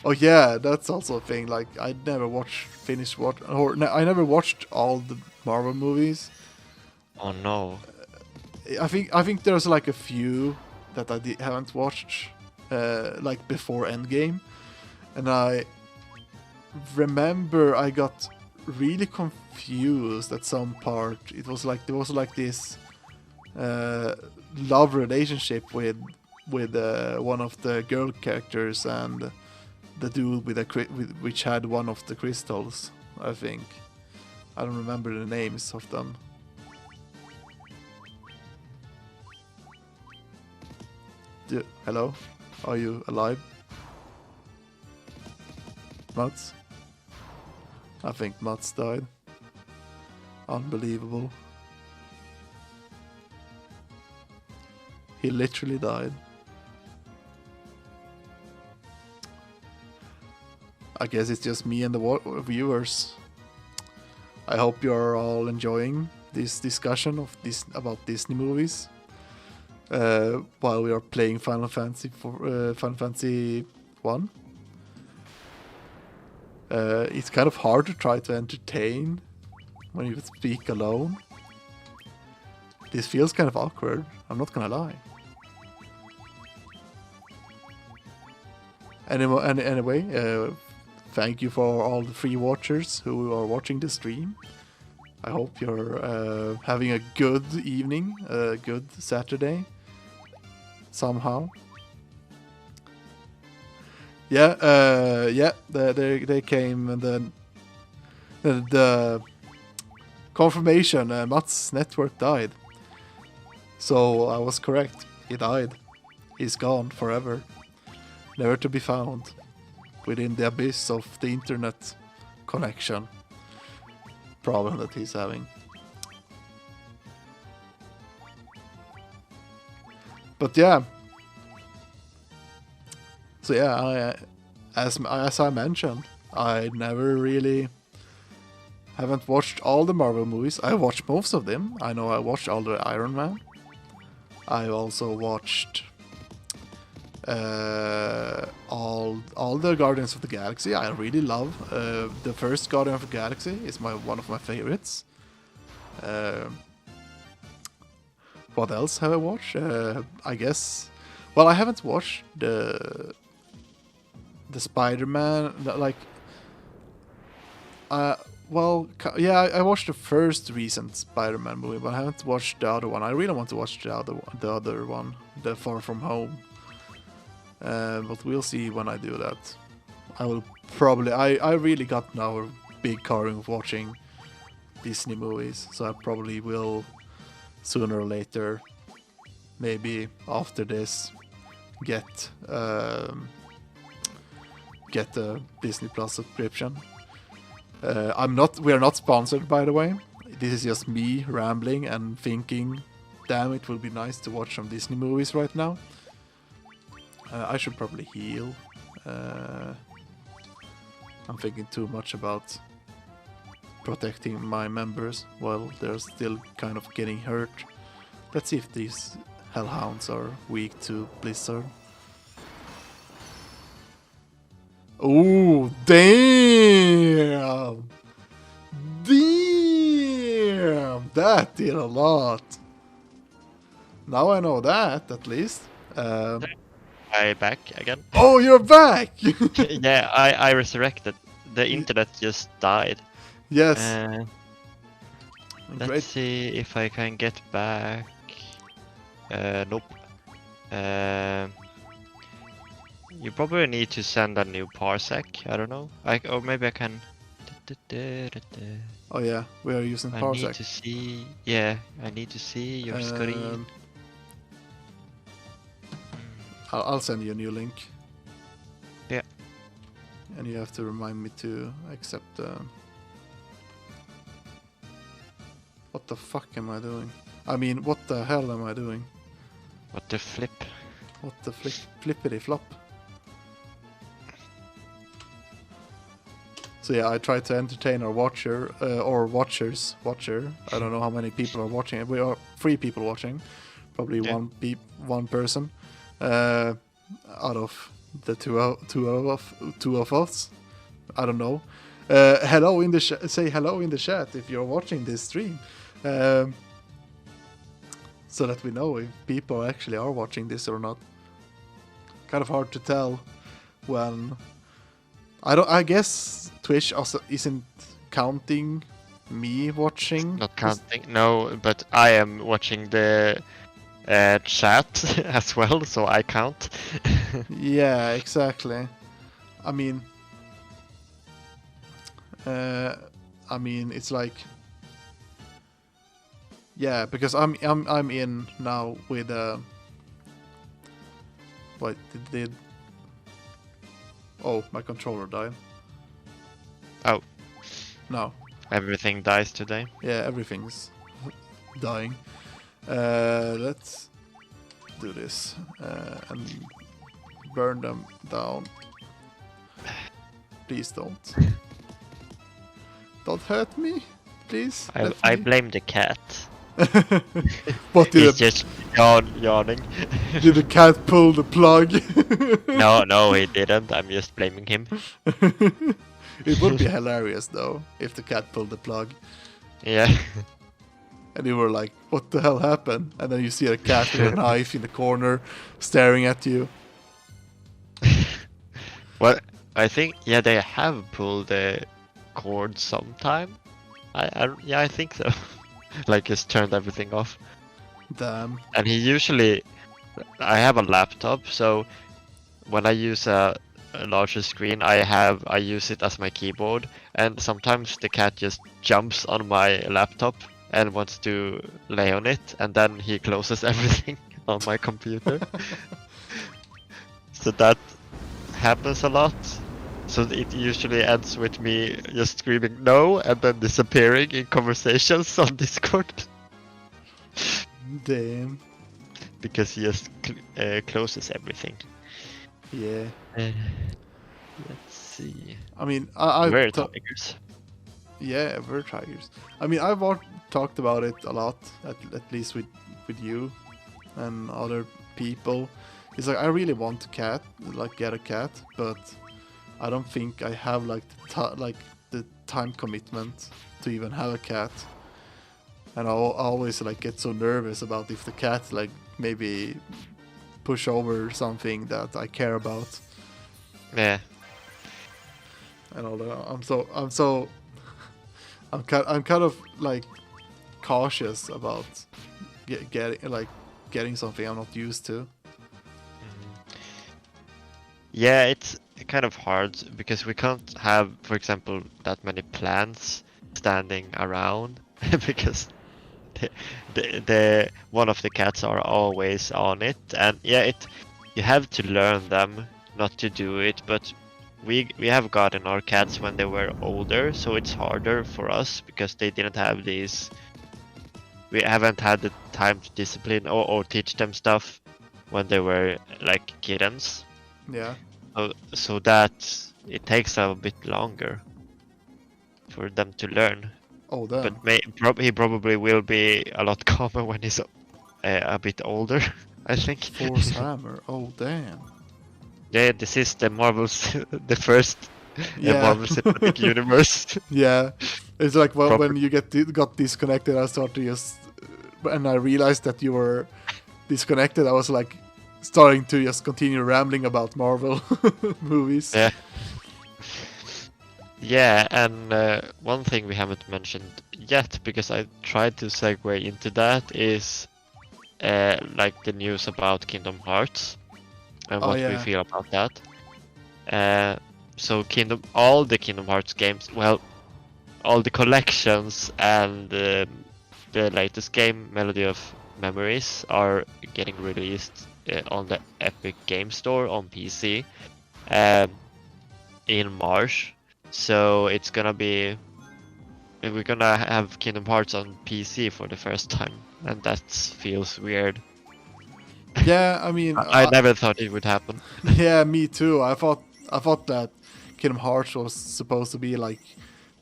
Oh yeah, that's also a thing. Like I never I never watched all the Marvel movies. Oh no. I think there's like a few that haven't watched, like before Endgame, and I remember I got really confused at some part. It was like there was like this love relationship with one of the girl characters and the dude which had one of the crystals. I think I don't remember the names of them. Hello? Are you alive? Mats? I think Mats died. Unbelievable. He literally died. I guess it's just me and the viewers. I hope you're all enjoying this discussion of about Disney movies. While we are playing Final Fantasy One. It's kind of hard to try to entertain when you speak alone. This feels kind of awkward, I'm not gonna lie. Anyway, thank you for all the free watchers who are watching the stream. I hope you're having a good evening, a good Saturday. Somehow. Yeah, they came and then the confirmation. Mats' network died. So I was correct. He died. He's gone forever, never to be found, within the abyss of the internet connection problem that he's having. But yeah. So yeah, as I mentioned, I never really haven't watched all the Marvel movies. I watched most of them. I know I watched all the Iron Man. I also watched all the Guardians of the Galaxy. I really love the first Guardian of the Galaxy. Is one of my favorites. What else have I watched? I guess. Well, I haven't watched the Spider-Man. Like, yeah, I watched the first recent Spider-Man movie, but I haven't watched the other one. I really want to watch the other one, the Far From Home. But we'll see when I do that. I will probably. I really got now a big craving of watching Disney movies, so I probably will sooner or later, maybe after this, get a Disney Plus subscription. We are not sponsored, by the way. This is just me rambling and thinking, damn, it would be nice to watch some Disney movies right now. I should probably heal. I'm thinking too much about protecting my members while they're still kind of getting hurt. Let's see if these hellhounds are weak to Blizzard. Oh, damn! Damn! That did a lot. Now I know that, at least. I back again. Oh, you're back! Yeah, I resurrected. The internet just died. Yes. Let's Great. see if I can get back. Nope. You probably need to send a new parsec. I don't know. Or maybe I can. Oh yeah, we are using I need Parsec. to see. Yeah, I need to see your screen. I'll send you a new link. Yeah. And you have to remind me to accept the... What the fuck am I doing? I mean, what the hell am I doing? What the flip? What the flippity flop? So yeah, I try to entertain our watcher, or watchers. Watcher. I don't know how many people are watching. We are 3 people watching. Probably Yeah. one person. Out of the two of us. I don't know. Hello in the say hello in the chat if you're watching this stream. So that we know if people actually are watching this or not. Kind of hard to tell when I guess Twitch also isn't counting me watching. Not counting. No, but I am watching the chat as well, so I count. Yeah, exactly. I mean, it's like, yeah, because I'm in now with what did oh, my controller died. Oh. No. Everything dies today. Yeah, everything's dying. Let's do this and burn them down. Please don't. Don't hurt me, please. I blame the cat. What did He's just yawning. did the cat pull the plug? No, he didn't. I'm just blaming him. It would be hilarious though if the cat pulled the plug Yeah. and you were like, "What the hell happened?" And then you see a cat with a knife in the corner, staring at you. Well, I think they have pulled the cord sometime. I think so. Like just turned everything off. Damn. And I have a laptop, so when I use a larger screen, I use it as my keyboard, and sometimes the cat just jumps on my laptop and wants to lay on it, and then he closes everything on my computer. So that happens a lot. So it usually ends with me just screaming no and then disappearing in conversations on Discord. Damn. Because he just closes everything. Yeah. Let's see. I mean, I Very tigers. yeah, we're tigers. I mean, I've talked about it a lot, at least with you and other people. It's like I really want to get a cat, but I don't think I have like the time commitment to even have a cat. And I always like get so nervous about if the cat like maybe push over something that I care about. Yeah. And all that. I'm kind of like cautious about getting something I'm not used to. Yeah, it's kind of hard because we can't have, for example, that many plants standing around because the one of the cats are always on it, and yeah, you have to learn them not to do it, but we have gotten our cats when they were older, so it's harder for us because they didn't have these. We haven't had the time to discipline or teach them stuff when they were like kittens. Yeah. So that it takes a bit longer for them to learn. Oh damn. But he probably will be a lot calmer when he's a bit older, I think. Force hammer. Oh damn. Yeah, this is the Marvel's the first Yeah. Marvel Cinematic Universe. Yeah. It's like Proper- when you got disconnected, I started just, and I realized that you were disconnected. I was like starting to just continue rambling about Marvel movies. Yeah. Yeah, and one thing we haven't mentioned yet, because I tried to segue into that, is like the news about Kingdom Hearts and Oh, what we yeah. feel about that. So all the Kingdom Hearts games, well, all the collections and the latest game, Melody of Memories, are getting released on the Epic Game Store on PC in March. So it's gonna be, we're gonna have Kingdom Hearts on PC for the first time, and that feels weird. Yeah, I mean, I never thought it would happen. yeah, me too. I thought that Kingdom Hearts was supposed to be like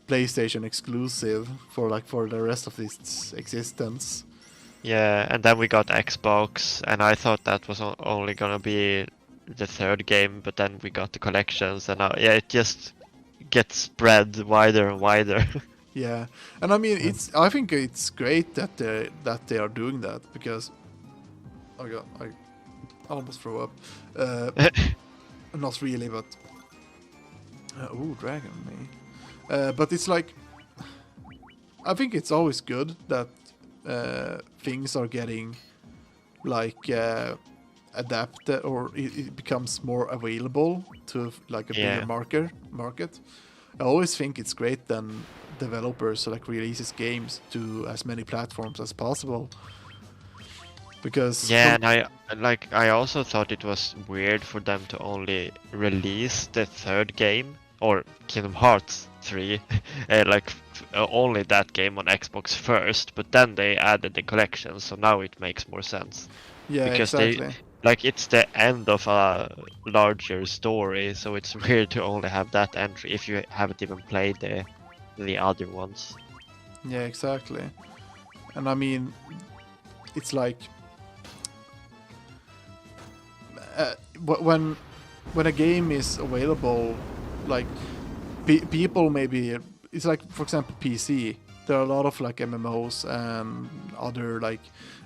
PlayStation exclusive for the rest of its existence. Yeah, and then we got Xbox, and I thought that was only gonna be the third game, but then we got the collections, and yeah, it just gets spread wider and wider. Yeah, and I mean, I think it's great that they are doing that, because oh god, I almost threw up. Not really, but ooh, dragon me. But it's like, I think it's always good that things are getting like adapted, or it becomes more available to like a Yeah. bigger market. I always think it's great then developers like releases games to as many platforms as possible, because Yeah, and I also thought it was weird for them to only release the third game, or Kingdom Hearts 3, only that game on Xbox first, but then they added the collection, so now it makes more sense. yeah, Because exactly. it's the end of a larger story, so it's weird to only have that entry if you haven't even played the other ones. Yeah, exactly. And I mean, it's like when a game is available, like people maybe, it's like, for example, PC. There are a lot of like MMOs and other like,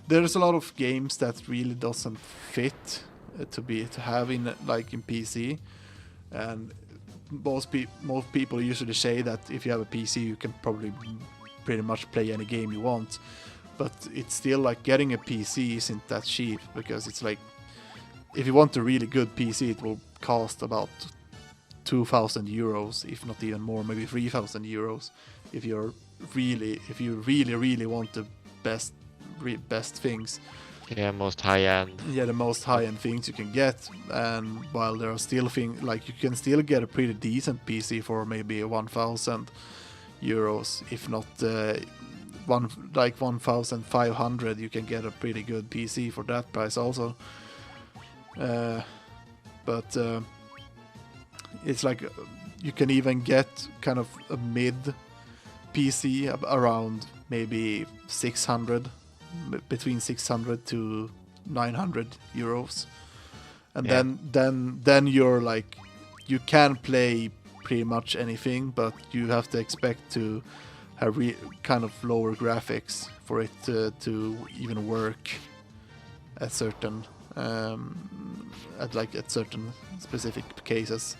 there's a lot of games that really doesn't fit to have in PC, and most people usually say that if you have a PC, you can probably pretty much play any game you want. But it's still like, getting a PC isn't that cheap, because it's like, if you want a really good PC, it will cost about 2,000 euros, if not even more, maybe 3,000 euros, if you really want the best things. Yeah, most high end. Yeah, the most high-end things you can get. And while there are still things like, you can still get a pretty decent PC for maybe 1,000 euros, if not 1,500. You can get a pretty good PC for that price also. But it's like, you can even get kind of a mid PC around maybe 600, between 600 to 900 euros, and Yeah. then you're like, you can play pretty much anything, but you have to expect to have kind of lower graphics for it to even work at certain at certain specific cases.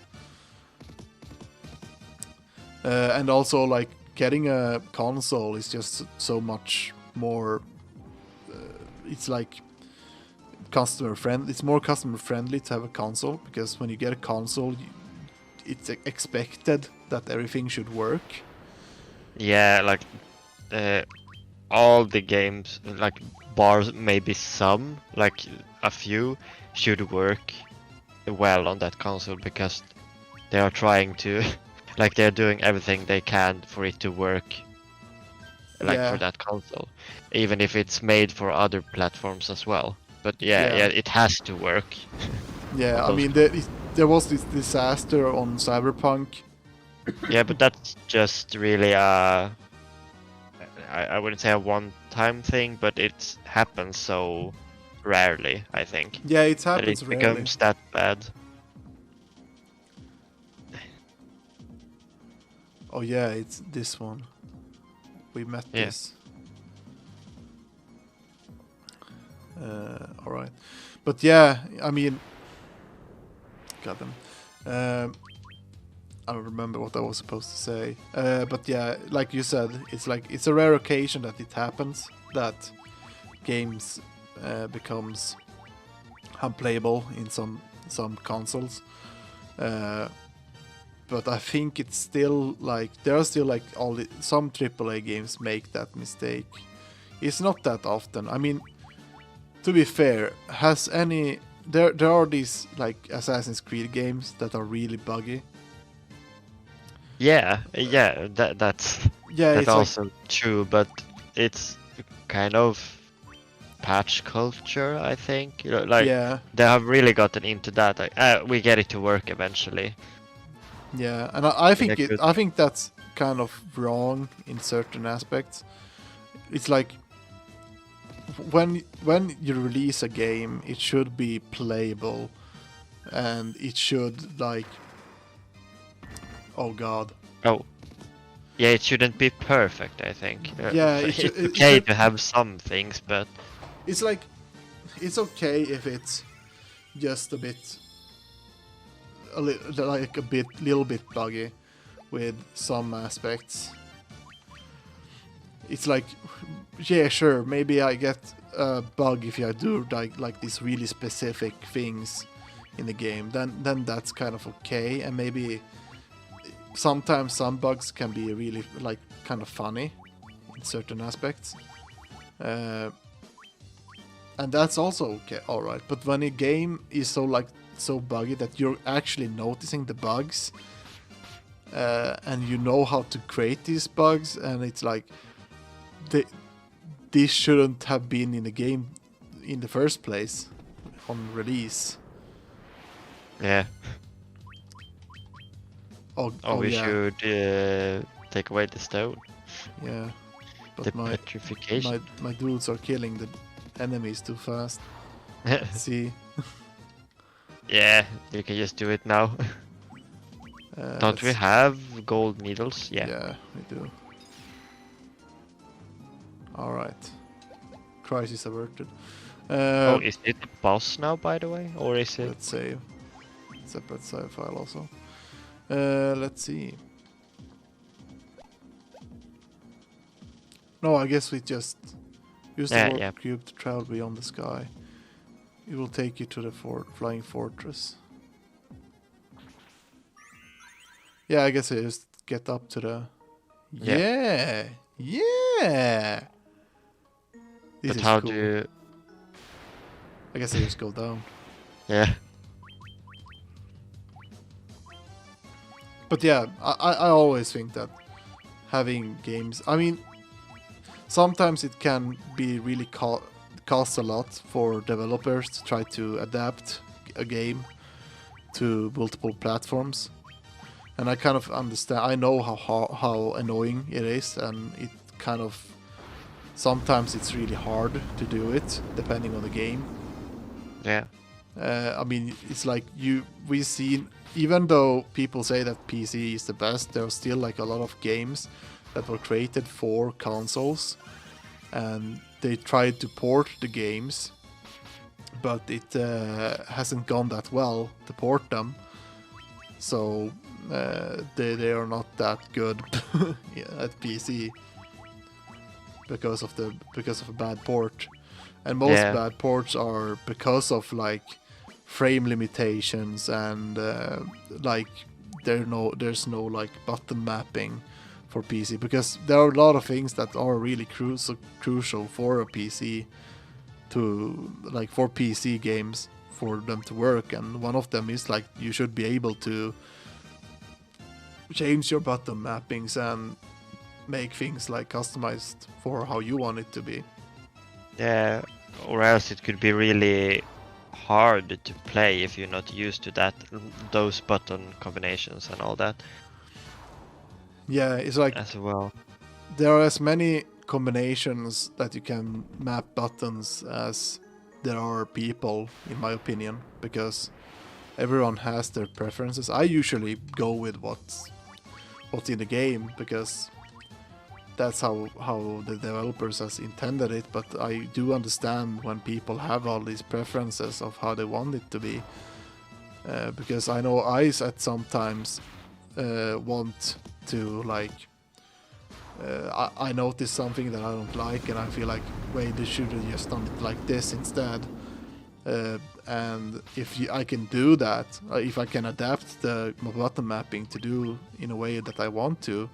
And also, like, getting a console is just so much more. It's like customer friendly. It's more customer friendly to have a console, because when you get a console, it's expected that everything should work. Yeah, like all the games, like bars, maybe some, like a few, should work well on that console, because they are trying to, like, they're doing everything they can for it to work, like, Yeah. for that console, even if it's made for other platforms as well. But yeah, it has to work. Yeah, on I mean, those- there was this disaster on Cyberpunk. Yeah, but that's just really I wouldn't say a one-time thing, but it happens so rarely, I think, Yeah, it that happens it rarely. becomes that bad. Oh yeah, it's this one. We met Yeah. this. All right, but yeah, I mean, got them. I don't remember what I was supposed to say. But yeah, like you said, it's a rare occasion that it happens that games becomes unplayable in some consoles. But I think it's still like there are still like some AAA games make that mistake. It's not that often. I mean, to be fair, has any there are these like Assassin's Creed games that are really buggy. Yeah, that's Yeah, that's it's like also true, but it's kind of patch culture, I think. You know, like yeah, they have really gotten into that. Like, we get it to work eventually. yeah, and I In a think good. I think that's kind of wrong in certain aspects. It's like when you release a game, it should be playable, and it should like, oh god, Oh, yeah, it shouldn't be perfect, I think. yeah, It's it okay should. to have some things, but It's like it's okay if it's just a bit, little bit buggy with some aspects. It's like, yeah, sure, maybe I get a bug if I do like these really specific things in the game. Then that's kind of okay, and maybe sometimes some bugs can be really like kind of funny in certain aspects. And that's also okay, all right. But when a game is so buggy that you're actually noticing the bugs, and you know how to create these bugs, and it's like this shouldn't have been in the game in the first place on release. yeah. Oh We yeah, should take away the stone, yeah. the But petrification. my dudes are killing the enemies too fast. See, Yeah, you can just do it now. Don't we let's- have gold needles? Yeah. Yeah, we do. All right. Crisis averted. Oh, is it a boss now, by the way, or is it? Let's save. Separate save file also. Let's see. No, I guess we just use the Yeah, warp yeah. cube to travel beyond the sky. It will take you to the flying fortress. Yeah, I guess I just get up to the. Yeah. Yeah. This But is how cool. do you? I guess I just go down. Yeah. But yeah, I always think that having games. I mean, sometimes it can be really cost a lot for developers to try to adapt a game to multiple platforms, and I kind of understand. I know how annoying it is, and it kind of sometimes it's really hard to do it depending on the game. Yeah. I mean, it's like we see, even though people say that PC is the best, there are still like a lot of games that were created for consoles, and they tried to port the games, but it hasn't gone that well to port them. So they are not that good at PC because of a bad port, and most Yeah. bad ports are because of like frame limitations and like there's no like button mapping for PC, because there are a lot of things that are really crucial for a PC to like for PC games for them to work, and one of them is like you should be able to change your button mappings and make things like customized for how you want it to be. Yeah. or else it could be really hard to play if you're not used to those button combinations and all that Yeah, it's like as well. there are as many combinations that you can map buttons as there are people, in my opinion, because everyone has their preferences. I usually go with what's in the game because that's how the developers has intended it, but I do understand when people have all these preferences of how they want it to be. Because I know I at sometimes want to like I notice something that I don't like and I feel like, wait, they should have just done it like this instead. And if I can do that, if I can adapt the button mapping to do in a way that I want to,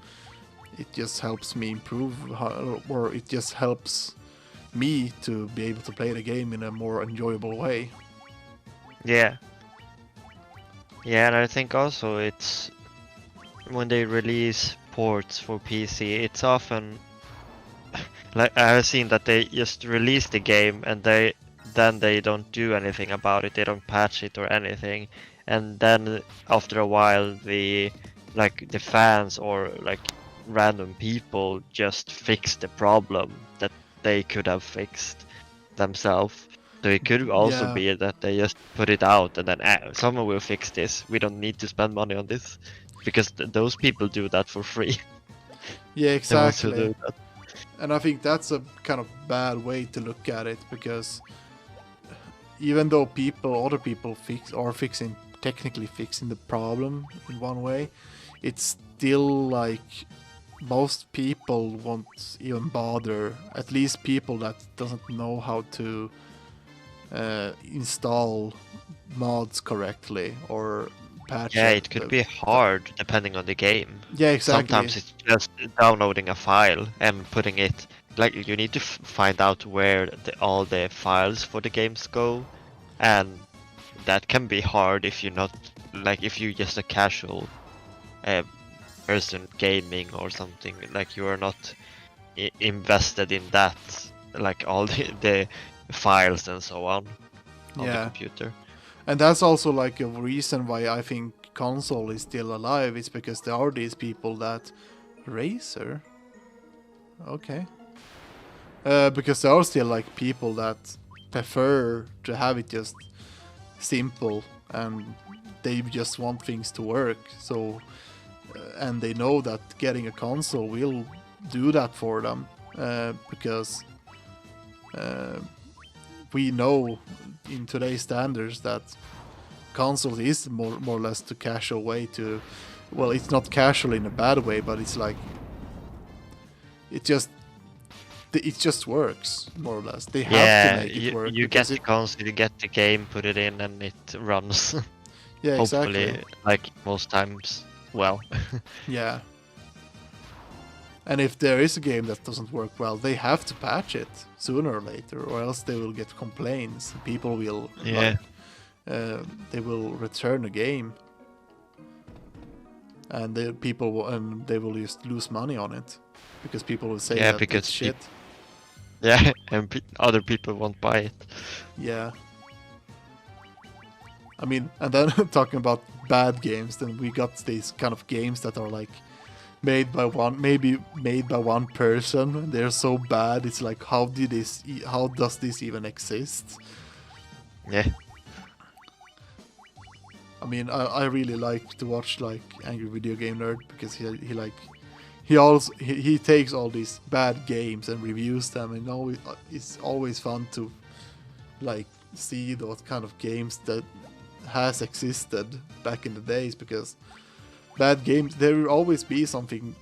it just helps me improve, or it just helps me to be able to play the game in a more enjoyable way. Yeah. Yeah, and I think also it's when they release ports for PC, it's often like I have seen that they just release the game and then they don't do anything about it. They don't patch it or anything, and then after a while, the fans or like random people just fix the problem that they could have fixed themselves. So it could also Yeah. be that they just put it out and then someone will fix this. We don't need to spend money on this because those people do that for free. Yeah, They also exactly. do that. And I think that's a kind of bad way to look at it, because even though other people technically fixing the problem in one way, it's still like most people won't even bother. At least people that doesn't know how to install mods correctly or patch Yeah, it could be hard depending on the game. Yeah, exactly. Sometimes it's just downloading a file and putting it, like you need to find out where all the files for the games go, and that can be hard if you're not, like if you're just a casual person gaming or something, like you are not invested in that, like all the files and so on the computer. And that's also like a reason why I think console is still alive. It's because there are these people that Razer. Okay. Because there are still like people that prefer to have it just simple, and they just want things to work. So, and they know that getting a console will do that for them, because we know in today's standards that consoles is more or less the casual way to, well, it's not casual in a bad way, but it's like it just works more or less. They have to make it work. You get the console, you get the game, put it in, and it runs. Yeah, hopefully, exactly. like most times, well. Yeah. And if there is a game that doesn't work well, they have to patch it sooner or later, or else they will get complaints. People will they will return the game, and they will just lose money on it because people will say that it's shit. Yeah, and other people won't buy it. Yeah. I mean, and then talking about bad games, then we got these kind of games that are like made by one person. They're so bad. It's like, how does this even exist? Yeah. I mean, I really like to watch like Angry Video Game Nerd, because he takes all these bad games and reviews them, and it's always fun to like see those kind of games that has existed back in the days, because bad games, there will always be something.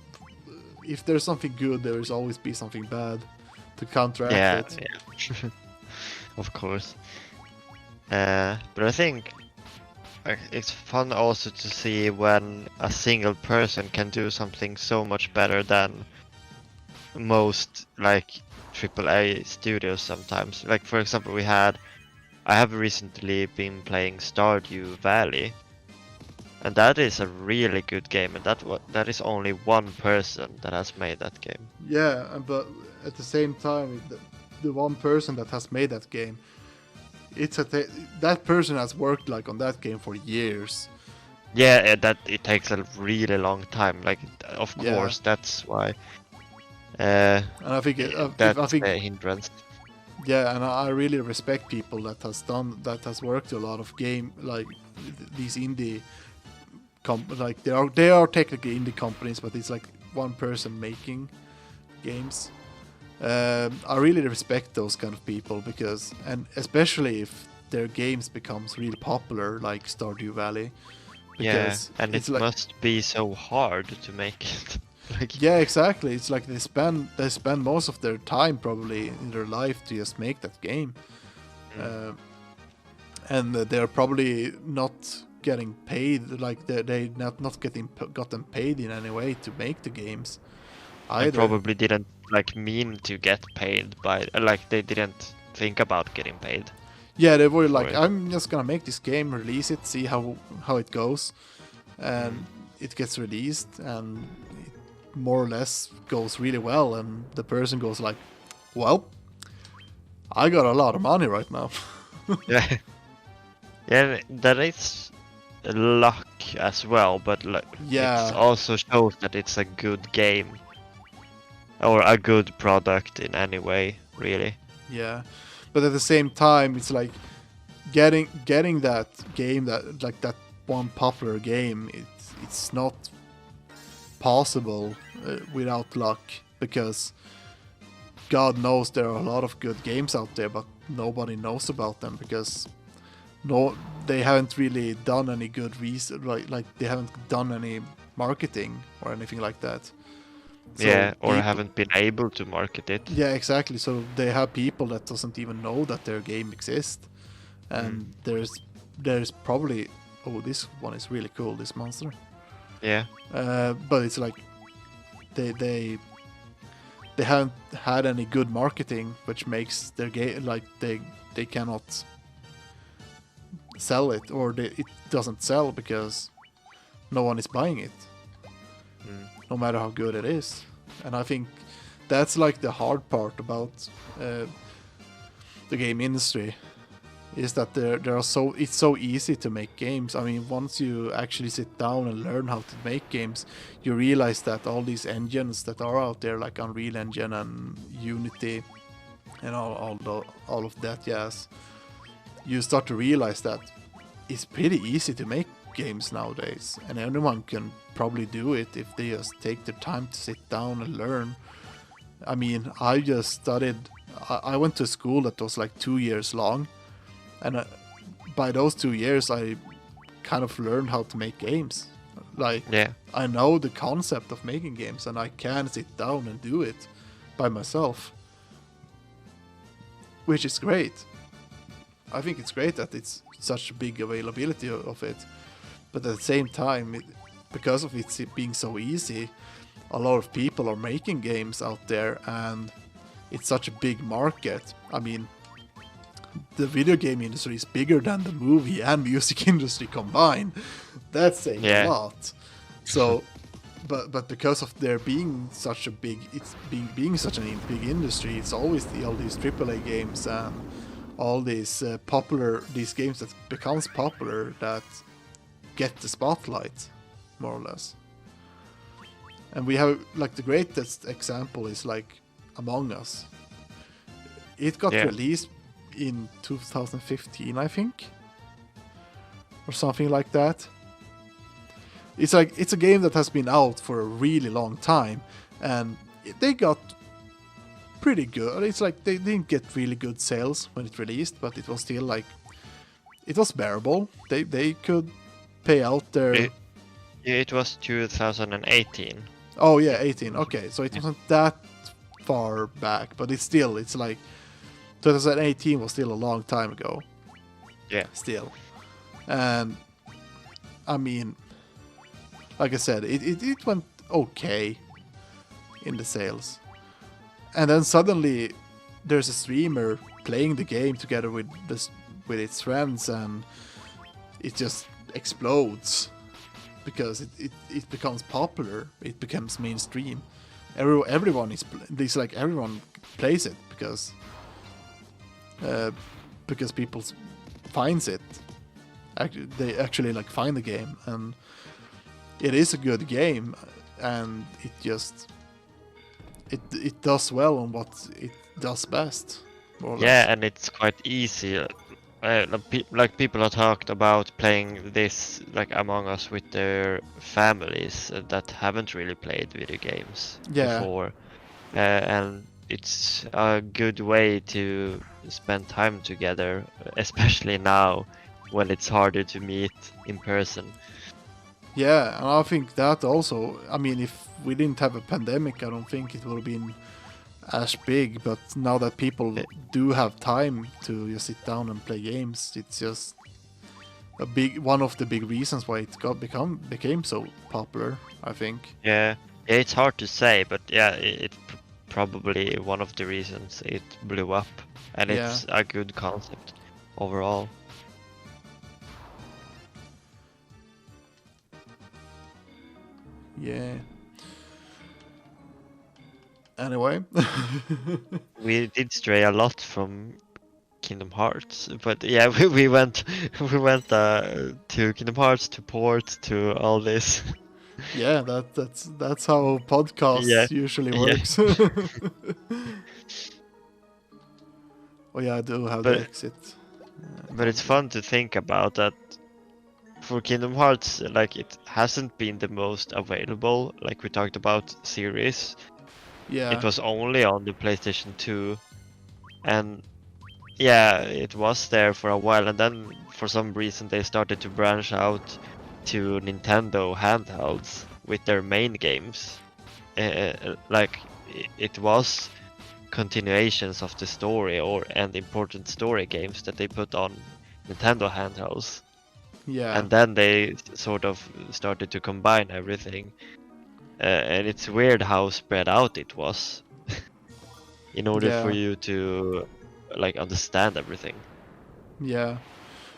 If there's something good, there will always be something bad to counteract it. Yeah. Of course. But I think it's fun also to see when a single person can do something so much better than most like AAA studios sometimes. Like for example, I have recently been playing Stardew Valley, and that is a really good game, and that is only one person that has made that game. Yeah, but at the same time, the one person that has made that game, that person has worked like on that game for years. Yeah, that it takes a really long time. Like, of Yeah. course, that's why. And I think That's the hindrance. yeah, and I really respect people that has worked a lot of game like these indie like they are technically indie companies, but it's like one person making games. I really respect those kind of people because, and especially if their games becomes really popular, like Stardew Valley. Yeah, and it's it like, must be so hard to make it. Like, yeah, exactly. It's like they spend most of their time probably in their life to just make that game, and they're probably not getting paid. Like they not gotten paid in any way to make the games. I Either. probably didn't like mean to get paid by, like, they didn't think about getting paid. Yeah, they were like, it. I'm just gonna make this game, release it, see how it goes, and it gets released, and it more or less goes really well, and the person goes like, well, I got a lot of money right now. Yeah, yeah, that is luck as well, but like, Yeah. it also shows that it's a good game or a good product in any way, really. Yeah, but at the same time, it's like getting that game, that like that one popular game. It's not possible without luck, because God knows there are a lot of good games out there, but nobody knows about them because they haven't really done any good research. Like they haven't done any marketing or anything like that. So yeah, or haven't been able to market it. Yeah, exactly. So they have people that doesn't even know that their game exists, and there's probably, oh, this one is really cool, this monster. Yeah. But it's like they haven't had any good marketing, which makes their game like they cannot sell it, or it doesn't sell because no one is buying it. No matter how good it is. And I think that's like the hard part about the game industry, is that it's so easy to make games. I mean, once you actually sit down and learn how to make games, you realize that all these engines that are out there, like Unreal Engine and Unity and all of that, yes, you start to realize that it's pretty easy to make games nowadays, and anyone can probably do it if they just take their time to sit down and learn. I mean, I just studied. I went to school that was like 2 years long, and by those 2 years, I kind of learned how to make games. Like, I know the concept of making games, and I can sit down and do it by myself, which is great. I think it's great that it's such a big availability of it. But at the same time, because of it being so easy, a lot of people are making games out there, and it's such a big market. I mean, the video game industry is bigger than the movie and music industry combined. That's saying a lot. So, but because of there being such a big, it's being such a big industry, it's always all these AAA games and all these these games that becomes popular that get the spotlight, more or less. And we have, like, the greatest example is like Among Us. It got released in 2015, I think, or something like that. It's like, it's a game that has been out for a really long time, and they got pretty good. It's like they didn't get really good sales when it released, but it was still like, it was bearable. They could pay out their... It was 2018. Oh yeah, 18. Okay, so it wasn't that far back, but it's like 2018 was still a long time ago. Yeah. Still. And I mean, like I said, it went okay in the sales. And then suddenly there's a streamer playing the game together with its friends, and it just explodes because it becomes popular. It becomes mainstream. Everyone plays it because because people finds it. They actually like find the game, and it is a good game, and it does well on what it does best. More or Yeah, less. and it's quite easy. Like people have talked about playing this like Among Us with their families that haven't really played video games Yeah. before, and it's a good way to spend time together, especially now when it's harder to meet in person. Yeah, and I think that also, I mean, if we didn't have a pandemic, I don't think it would have been as big, but now that people do have time to just sit down and play games, it's just one of the big reasons why it became so popular, I think. Yeah, it's hard to say, but yeah, it's probably one of the reasons it blew up, and Yeah. it's a good concept overall. Yeah. Anyway. We did stray a lot from Kingdom Hearts, but yeah, we went to Kingdom Hearts, to Port, to all this. Yeah, that's how podcasts Yeah. usually Yeah. works. Oh yeah, I do have But- the exit. But it's fun to think about that for Kingdom Hearts, like it hasn't been the most available, like we talked about series. Yeah. It was only on the PlayStation 2, and yeah, it was there for a while, and then for some reason they started to branch out to Nintendo handhelds with their main games. Like it was continuations of the story and important story games that they put on Nintendo handhelds. Yeah. And then they sort of started to combine everything. And it's weird how spread out it was in order for Yeah. you to like understand everything. Yeah.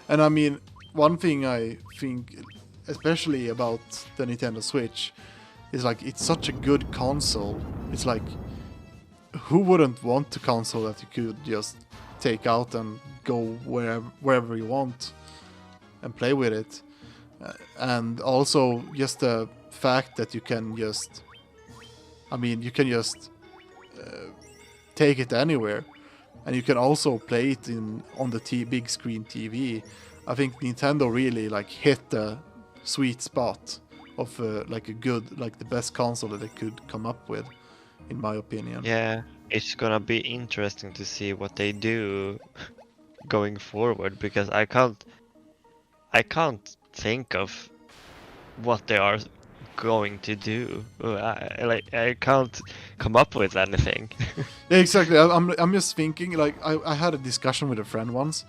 And I mean, one thing I think especially about the Nintendo Switch is like it's such a good console. It's like who wouldn't want a console that you could just take out and go wherever you want and play with it. And also just the fact that you can just take it anywhere, and you can also play it on the big screen TV. I think Nintendo really like hit the sweet spot of like the best console that they could come up with, in my opinion. Yeah, it's gonna be interesting to see what they do going forward, because I can't think of what they are going to do. I can't come up with anything. Yeah, exactly. I'm just thinking, like, I had a discussion with a friend once,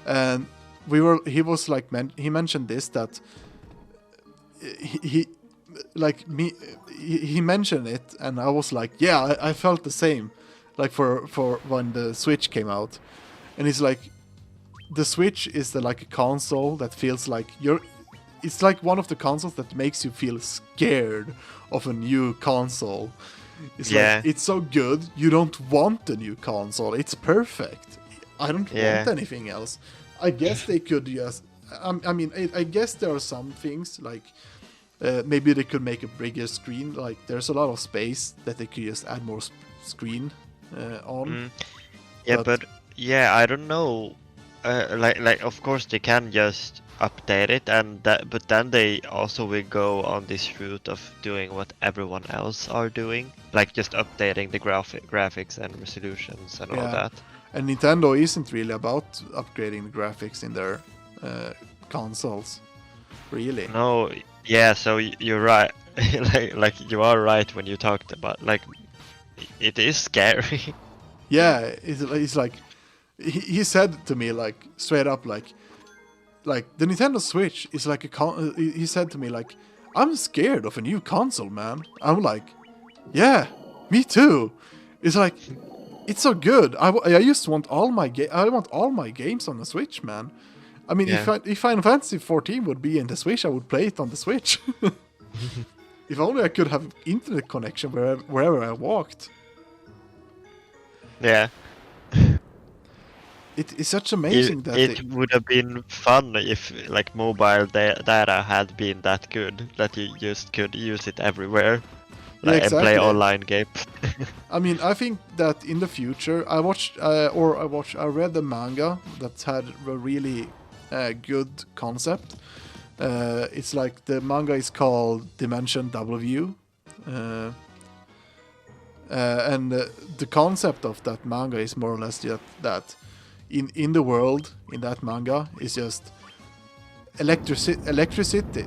and he mentioned this, that he like me he mentioned it, and I was like, yeah, I felt the same, like for when the Switch came out. And he's like, the Switch is like a console that feels like it's like one of the consoles that makes you feel scared of a new console. It's Yeah. like, it's so good, you don't want a new console. It's perfect. I don't want anything else. I guess they could just... I mean, I guess there are some things, like... maybe they could make a bigger screen. Like, there's a lot of space that they could just add more screen on. Yeah, but yeah, I don't know. Like of course they can just update it, but then they also will go on this route of doing what everyone else are doing, like just updating the graphics and resolutions and all that. And Nintendo isn't really about upgrading the graphics in their consoles, really. No, yeah, so you're right. like you are right when you talked about, like, it is scary. Yeah, it's like he said to me, like, straight up, like the Nintendo Switch is like he said to me, like, I'm scared of a new console, man. I'm like, yeah, me too. It's like, it's so good. I just want all my games on the Switch, man. I mean, if Final Fantasy 14 would be in the Switch, I would play it on the Switch. If only I could have internet connection wherever I walked. Yeah. it's such amazing that it would have been fun if like mobile data had been that good that you just could use it everywhere, yeah, like and play exactly. online games. I mean, I think that in the future, I read the manga that had a really good concept. It's like the manga is called Dimension W, and the concept of that manga is more or less that in the world in that manga is just electricity, electricity.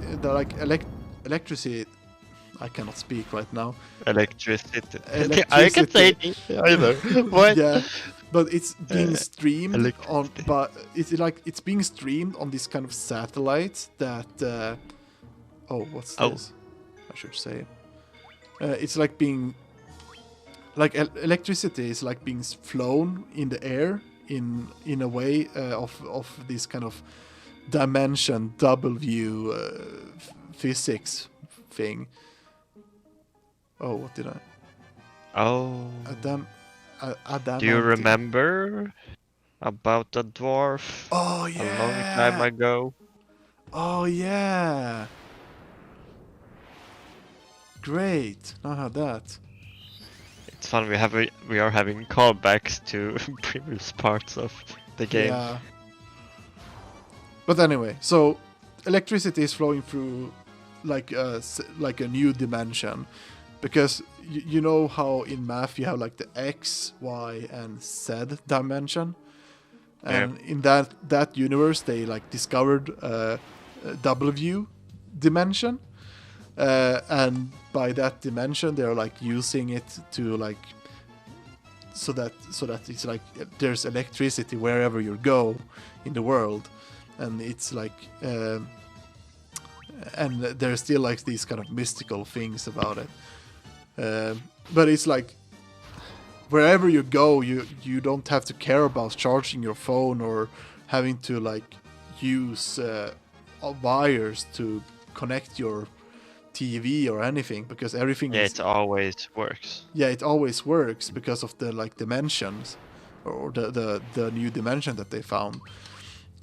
I cannot speak right now. Electricity. Electricity. I can say it either. What? Yeah, but it's being streamed on. Electricity. But it's being streamed on this kind of satellite that. Oh, what's this? I should say. It's like being. Like electricity is like being flown in the air in a way of this kind of dimension W physics thing. Oh, what did I? Oh. Adam. Do you remember about the dwarf? Oh A yeah. long time ago. Oh yeah. Great. Now I have that. It's fun. We are having callbacks to previous parts of the game. Yeah. But anyway, so electricity is flowing through like a new dimension, because you know how in math you have like the X, Y, and Z dimension, and in that universe they like discovered a W dimension, and by that dimension they're like using it to like so that it's like there's electricity wherever you go in the world, and it's like and there's still like these kind of mystical things about it, but it's like wherever you go you don't have to care about charging your phone or having to like use wires to connect your TV or anything, because everything it always works. Yeah, it always works because of the like dimensions or the new dimension that they found.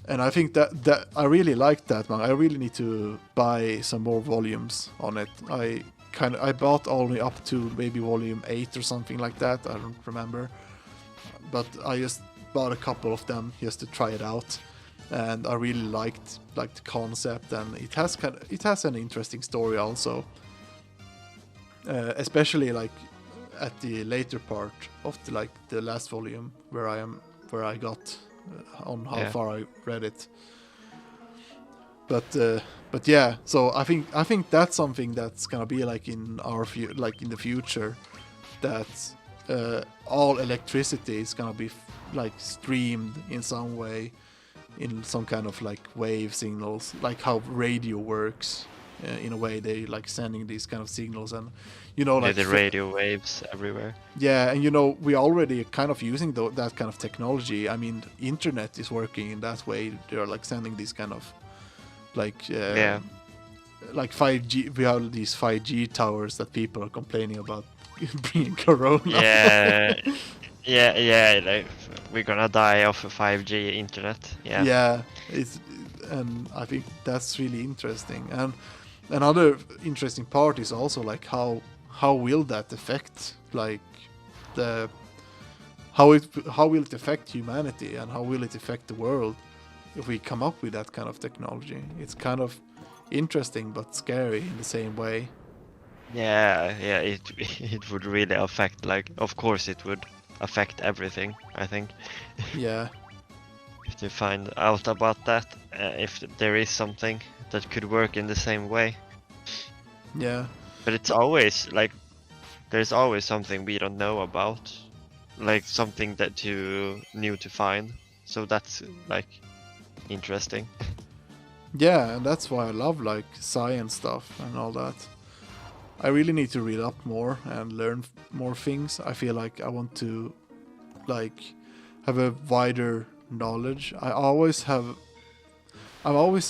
And I think that I really like that one. I really need to buy some more volumes on it. I bought only up to maybe volume 8 or something like that. I don't remember. But I just bought a couple of them just to try it out. And I really liked like the concept, and it has an interesting story also. Especially like at the later part of the last volume where I got on how far I read it. But yeah, so I think that's something that's gonna be like in in the future, that all electricity is gonna be like streamed in some way, in some kind of like wave signals, like how radio works. In a way, they like sending these kind of signals, and like the radio waves everywhere. Yeah, and we already kind of using that kind of technology. I mean, internet is working in that way. They're like sending these kind of like like 5G. We have these 5G towers that people are complaining about bringing corona. Yeah. Like, we're gonna die of 5G internet. Yeah. Yeah, and I think that's really interesting. And another interesting part is also like how will that affect like how will it affect humanity, and how will it affect the world if we come up with that kind of technology? It's kind of interesting but scary in the same way. Yeah, it would really affect, like, of course it would affect everything, I think. Yeah. If you find out about that, if there is something that could work in the same way. Yeah. But it's always like there's always something we don't know about, like something that you new to find. So that's like interesting. Yeah, and that's why I love like science stuff and all that. I really need to read up more and learn more things. I feel like I want to like have a wider knowledge. I'm always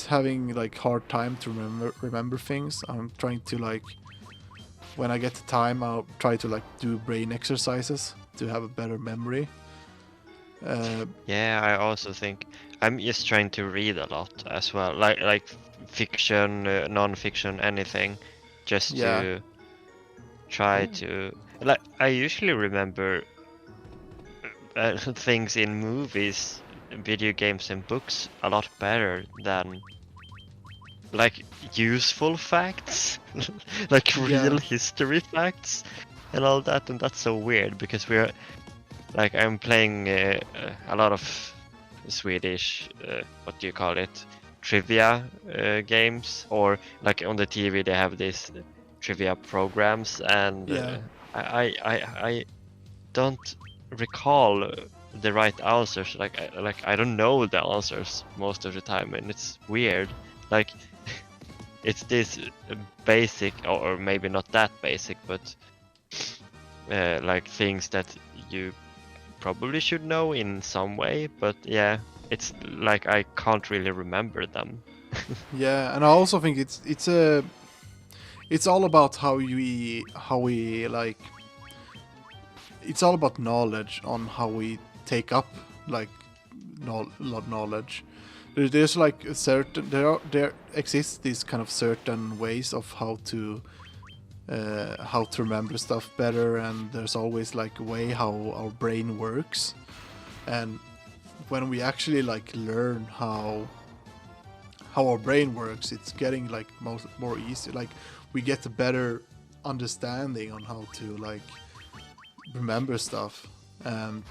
having like hard time to remember things. I'm trying to like, when I get the time, I'll try to like do brain exercises to have a better memory. Yeah, I also think I'm just trying to read a lot as well, like fiction, non-fiction, anything, just Yeah, to try to like. I usually remember things in movies, video games, and books a lot better than like useful facts, like real yeah, history facts, and all that. And that's so weird because we're like I'm playing a lot of Swedish, what do you call it, trivia games, or like on the TV they have these trivia programs, and yeah, I don't recall the right answers. Like I don't know the answers most of the time, and it's weird. Like it's this basic, or maybe not that basic, but like things that you probably should know in some way, but yeah, it's like I can't really remember them. yeah. And I also think it's all about how we like. It's all about knowledge on how we take up like knowledge. There's like a certain there exists these kind of certain ways of how to remember stuff better, and there's always like a way how our brain works. And when we actually like learn how our brain works, it's getting like more easy. Like we get a better understanding on how to like remember stuff. And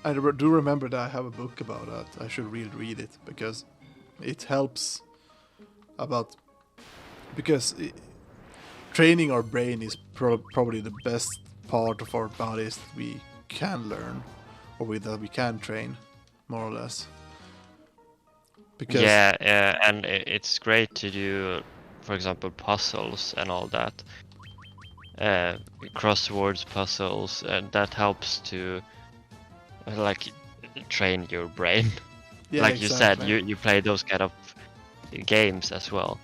I do remember that I have a book about that. I should really read it because it helps about because training our brain is probably the best part of our bodies that we can learn or that we can train, more or less. Because Yeah, and it's great to do, for example, puzzles and all that. Crosswords puzzles, and that helps to like train your brain. yeah, Like you said, exactly. you play those kind of games as well,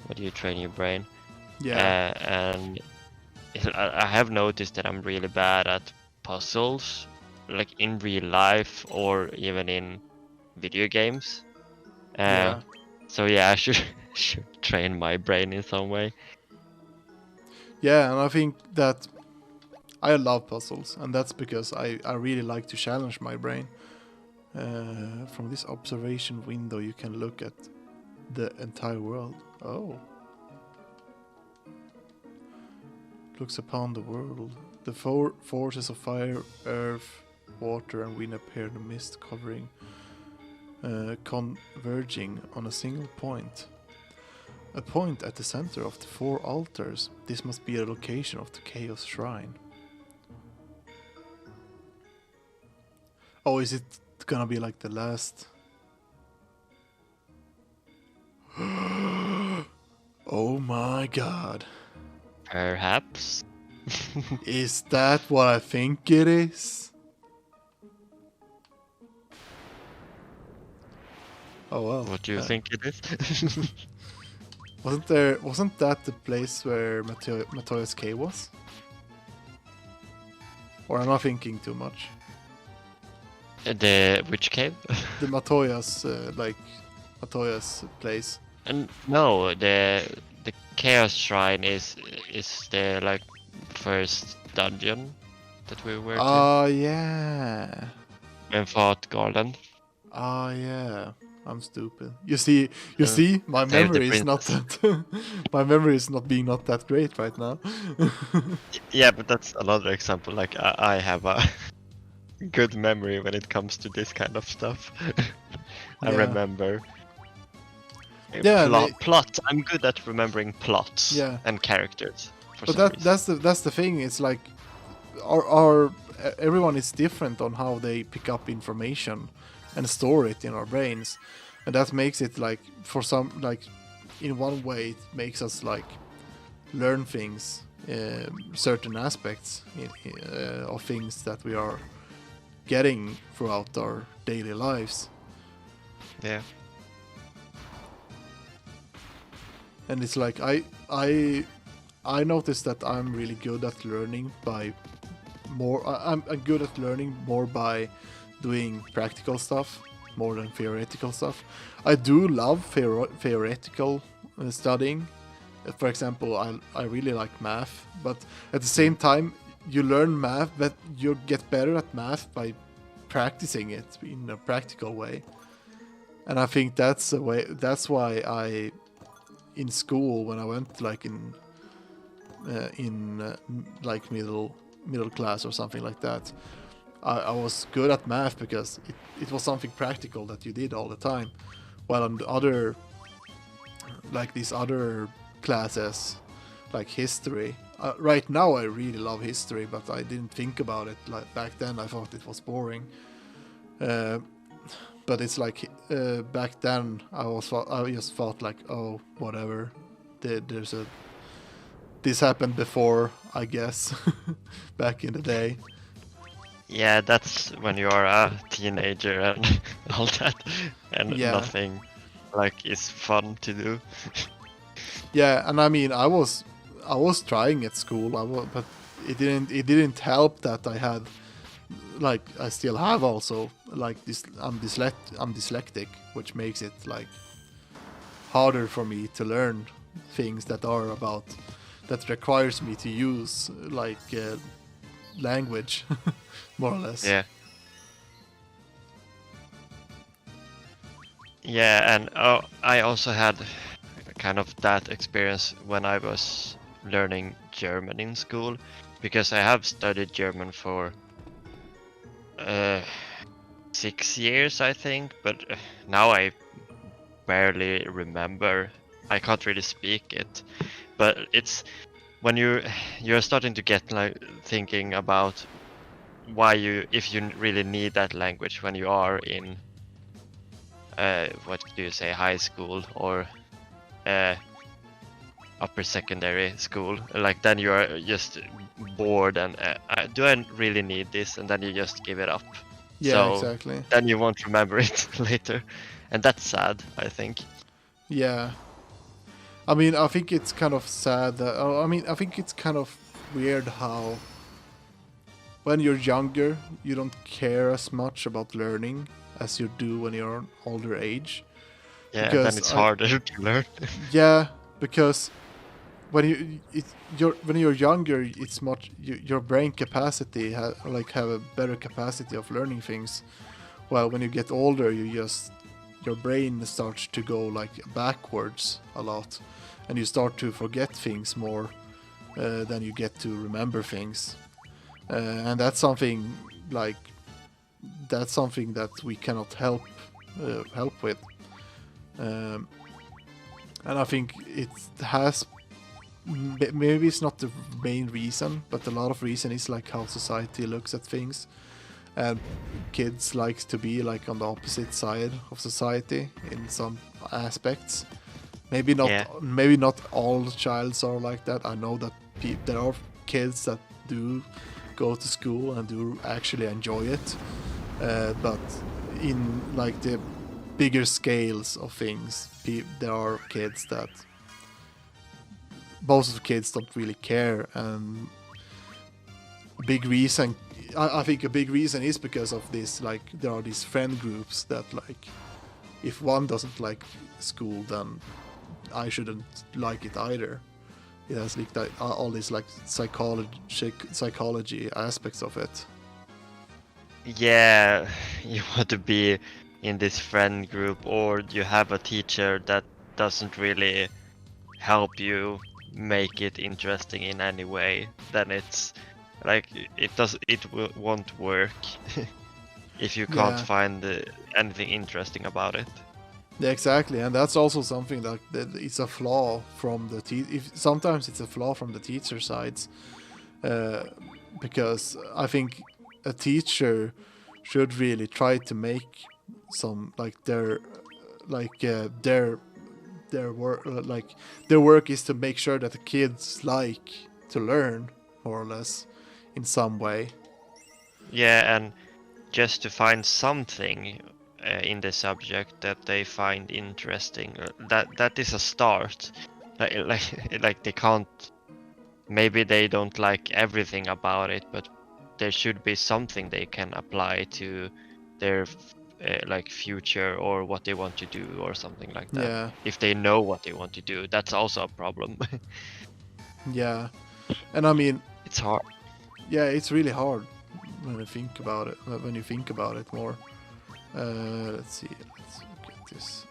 where you train your brain. Yeah, And I have noticed that I'm really bad at puzzles, like in real life or even in video games. Uh, yeah, so yeah, I should should train my brain in some way. yeah. And I think that I love puzzles, and that's because I really like to challenge my brain. From this observation window, you can look at the entire world. Oh. Looks upon the world. The four forces of fire, earth, water, and wind appear in the mist, covering, converging on a single point. A point at the center of the four altars. This must be a location of the Chaos Shrine. Oh, is it gonna be like the last? Oh my god. Perhaps. Is that what I think it is? Oh well. What do you think it is? Wasn't that the place where Matoya's cave was? Or am I thinking too much? The which cave? The Matoya's Matoya's place. And no, the Chaos Shrine is the like first dungeon that we were to Oh yeah. and fought Garland. Oh yeah. I'm stupid. You see, my Save the memory is not princess. that. My memory is not that great right now. Yeah, but that's another example. Like I have a good memory when it comes to this kind of stuff. I Yeah. remember. Yeah, Plot. I'm good at remembering plots Yeah. and characters. For But some reason. that's the thing. It's like our everyone is different on how they pick up information and store it in our brains, and that makes it like for some like in one way it makes us like learn things, certain aspects of things that we are getting throughout our daily lives. Yeah. And it's like I noticed that I'm really good at learning by more. I'm good at learning more by doing practical stuff more than theoretical stuff. I do love theoretical studying. For example, I really like math, but at the same time, you learn math, but you get better at math by practicing it in a practical way. And I think that's the way. That's why I, in school, when I went like like middle class or something like that, I was good at math because it was something practical that you did all the time. While on the other, like these other classes, like history. Right now, I really love history, but I didn't think about it like back then. I thought it was boring. But it's like back then, I just thought like, oh, whatever. This happened before, I guess, back in the day. Yeah, that's when you are a teenager and all that, and Yeah. nothing like is fun to do. Yeah, and I mean, I was trying at school, but it didn't help that I had, like, I still have also like this. I'm dyslexic, which makes it like harder for me to learn things that requires me to use like language, more or less. Yeah. Yeah, and I also had kind of that experience when I was learning German in school, because I have studied German for 6 years, I think, but now I barely remember. I can't really speak it, but it's when you're starting to get like thinking about if you really need that language when you are in what do you say, high school or upper secondary school, like then you are just bored and do I really need this, and then you just give it up. Yeah, So exactly. then you won't remember it later, and that's sad, I think. Yeah. I mean, I think it's kind of sad that, I think it's kind of weird how when you're younger, you don't care as much about learning as you do when you're an older age. Yeah, Because then it's harder to learn. Yeah, because when you're younger, it's much your brain capacity have a better capacity of learning things. While when you get older, your brain starts to go like backwards a lot, and you start to forget things more than you get to remember things, and that's something that we cannot help with. And I think it has, maybe it's not the main reason, but a lot of reason is like how society looks at things, and kids likes to be like on the opposite side of society in some aspects. Maybe not. Yeah. Maybe not all childs are like that. I know that there are kids that do go to school and do actually enjoy it, but in like the bigger scales of things, there are kids that most of the kids don't really care, and big reason I think a big reason is because of this, like there are these friend groups that like if one doesn't like school, then I shouldn't like it either. It has like all these like psychology aspects of it. Yeah, you want to be in this friend group, or you have a teacher that doesn't really help you make it interesting in any way, then it's like won't work if you can't Yeah. find anything interesting about it. Yeah, exactly, and that's also something that it's a flaw from the sometimes it's a flaw from the teacher sides, because I think a teacher should really try to make some like their work their work is to make sure that the kids like to learn more or less in some way. Yeah, and just to find something in the subject that they find interesting, that is a start. Like they can't. Maybe they don't like everything about it, but there should be something they can apply to their like future or what they want to do or something like that. Yeah. If they know what they want to do, that's also a problem. Yeah. And I mean, It's hard. yeah, it's really hard when you think about it. When you think about it more. Let's see. Let's get this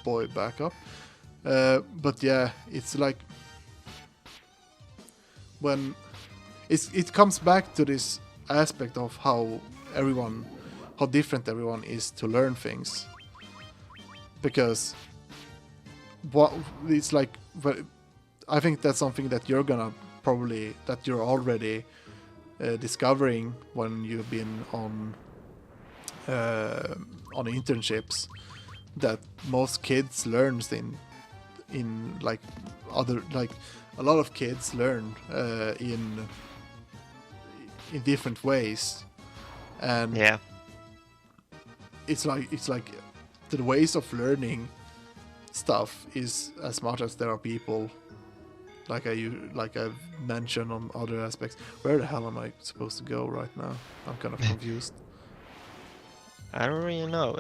boy back up. But yeah, it's like when it comes back to this aspect of how different everyone is to learn things. Because what it's like, I think that's something that you're already discovering when you've been on internships, that most kids learns in like other, like a lot of kids learn in different ways, and Yeah. it's like the ways of learning stuff is as much as there are people, like I've mentioned on other aspects. Where the hell am I supposed to go right now? I'm kind of confused. I don't really know.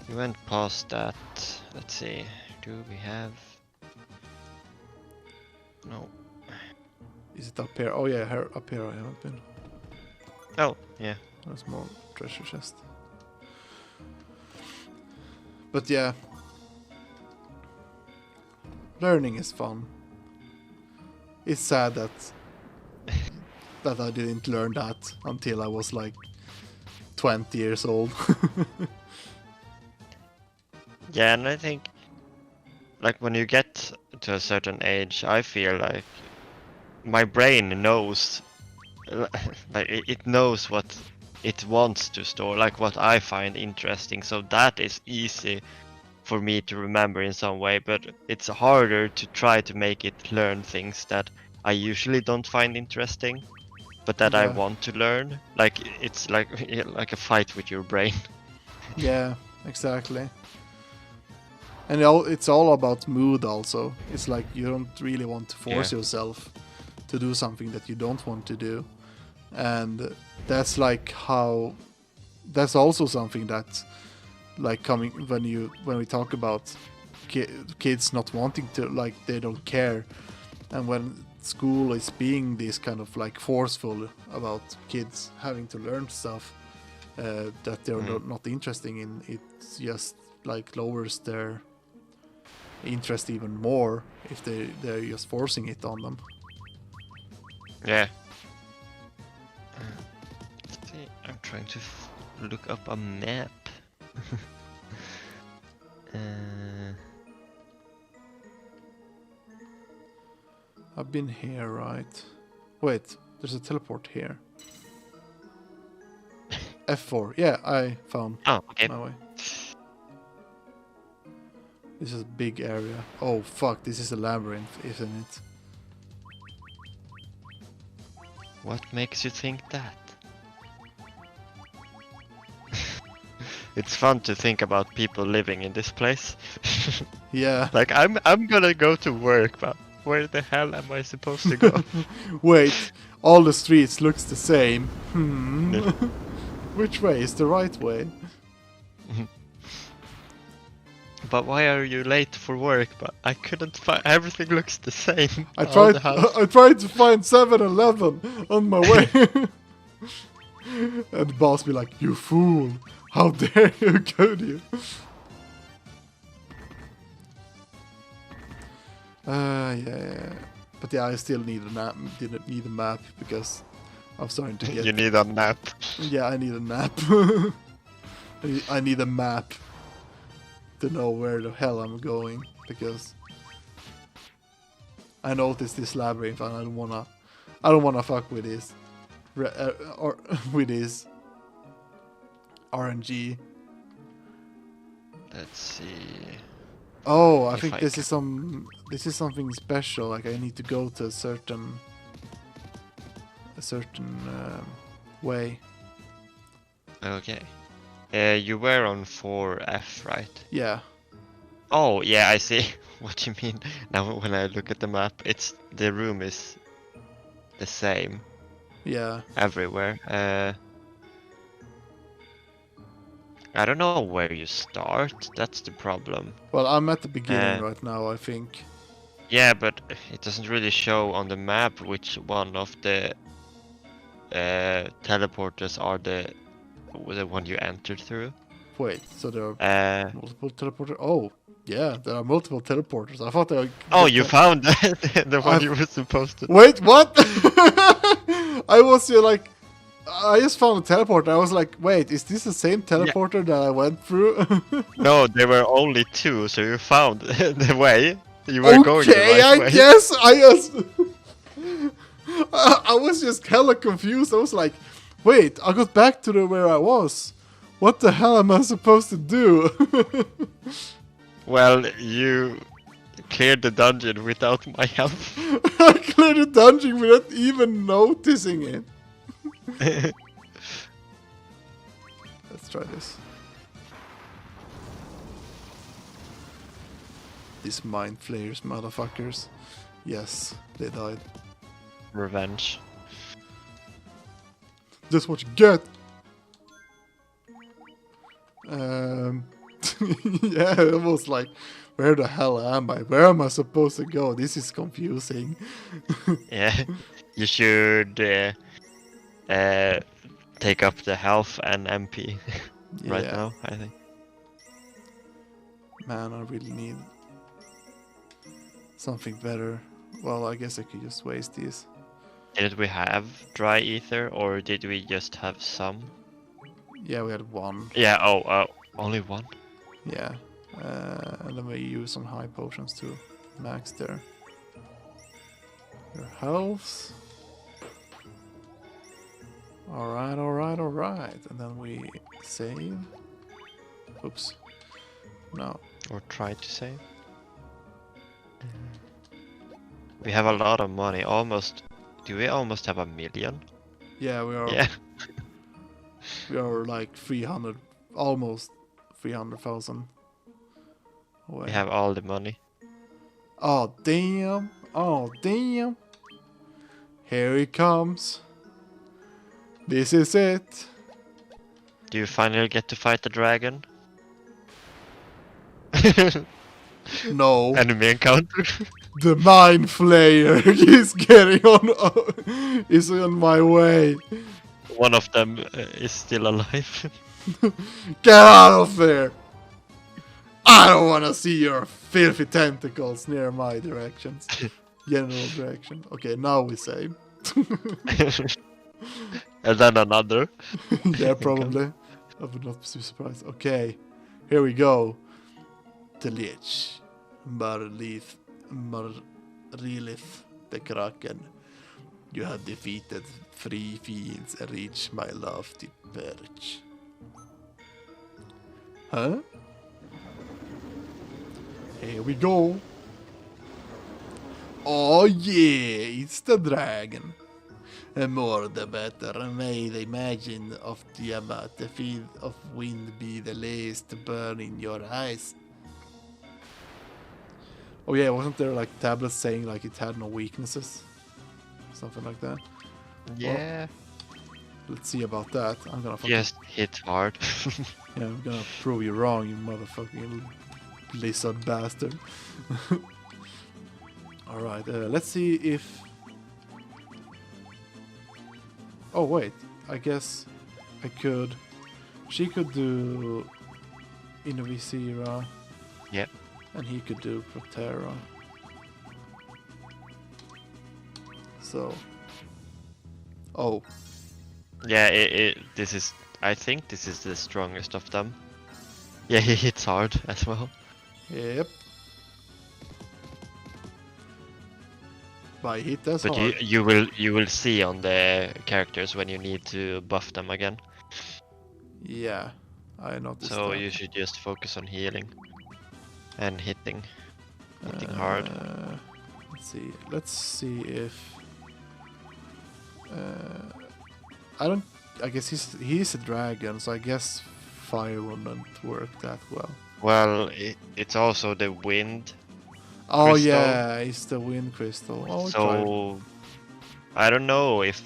You went past that. Let's see. Do we have? No. Is it up here? Oh yeah, up here I haven't been. Oh, yeah. A small treasure chest. But yeah, learning is fun. It's sad that I didn't learn that until I was like 20 years old. Yeah, and I think, like, when you get to a certain age, I feel like my brain knows, like, it knows what it wants to store, like what I find interesting, so that is easy for me to remember in some way, but it's harder to try to make it learn things that I usually don't find interesting, but that I Yeah. want to learn. Like, it's like a fight with your brain. Yeah, exactly. And it's all about mood also. It's like you don't really want to force yourself to do something that you don't want to do. And that's like how, that's also something that, like, coming when we talk about kids not wanting to, like, they don't care, and when school is being this kind of like forceful about kids having to learn stuff that they're not interested in, it just like lowers their interest even more if they're just forcing it on them. Yeah. Let's see, I'm trying to look up a map. I've been here, right? Wait, there's a teleport here. F4. Yeah, I found okay. my way. This is a big area. Oh fuck, this is a labyrinth, isn't it? What makes you think that? It's fun to think about people living in this place. Yeah. Like, I'm gonna go to work, but where the hell am I supposed to go? Wait, all the streets looks the same. Yeah. Which way is the right way? But why are you late for work? But I couldn't find. Everything looks the same. I All the tried to find 7-Eleven on my way. And the boss be like, "You fool! How dare you, could you?" Yeah. But yeah, I still need a map because I'm starting to get. You need a nap. Yeah, I need a nap. I need a map to know where the hell I'm going, because I noticed this labyrinth and I don't wanna fuck with this or with this RNG. Let's see. Oh, I If think I this is something special. Like I need to go to a certain way. Okay. You were on 4F, right? Yeah. Oh, yeah, I see what you mean. Now when I look at the map, the room is the same Yeah. everywhere. I don't know where you start. That's the problem. Well, I'm at the beginning Uh, right now, I think. yeah, but it doesn't really show on the map which one of the teleporters are the one you entered through. Wait, so there are Uh, multiple teleporters? Oh, yeah, there are multiple teleporters. I thought they oh, just you had... found the one I... you were supposed to. Wait, what? I was like... I just found a teleporter. I was like, wait, is this the same Yeah. teleporter that I went through? No, there were only two, so you found the way. You were going the Okay, right I way. guess I just... I was just hella confused. I was like, wait, I got back to where I was. What the hell am I supposed to do? Well, you cleared the dungeon without my help. I cleared the dungeon without even noticing it. Let's try this. These mind flayers, motherfuckers. Yes, they died. Revenge. That's what you get. Yeah, it was like, where the hell am I? Where am I supposed to go? This is confusing. Yeah, you should take up the health and MP right Yeah. now, I think. Man, I really need something better. Well, I guess I could just waste these. Did we have dry ether or did we just have some? Yeah, we had one. Yeah, only one? Yeah. And then we use some high potions to max their health. Alright, alright, alright. And then we save. Oops. No. Or try to save? We have a lot of money, almost... Do we almost have 1 million? Yeah, we are. Yeah. We are like 300, almost 300,000 away. We have all the money. Oh damn! Oh damn! Here he comes. This is it. Do you finally get to fight the dragon? No. Enemy encounter. The mind flayer is getting on. Is on my way. One of them is still alive. Get out of there! I don't want to see your filthy tentacles near my directions. General direction. Okay, now we save. And then another. Yeah, probably. I would not be surprised. Okay, here we go. The Lich. Marlith the Kraken. You have defeated 3 fiends and reached my lofty perch. Huh? Here we go. Oh yeah, it's the dragon. And more the better. May the imagine of Tiamat, the field of wind be the least to burn in your eyes. Oh yeah, wasn't there like tablets saying like it had no weaknesses? Something like that. Yeah. Let's see about that. I'm gonna fucking, Just hit hard. yeah, I'm gonna prove you wrong, you motherfucking lizard bastard. Alright, let's see if... Oh wait, I guess I could... She could do Innovisira. Yep. And he could do Protera. So... Oh. Yeah, this is... I think this is the strongest of them. Yeah, he hits hard as well. Yep. By hit as But hard. you will see on the characters when you need to buff them again. Yeah, I noticed So that. you should just focus on healing and hitting hard. Let's see if I guess he's a dragon, so I guess fire wouldn't work that well. Well, it's also the wind Oh crystal. yeah, it's the wind crystal. Oh, we tried. So I don't know if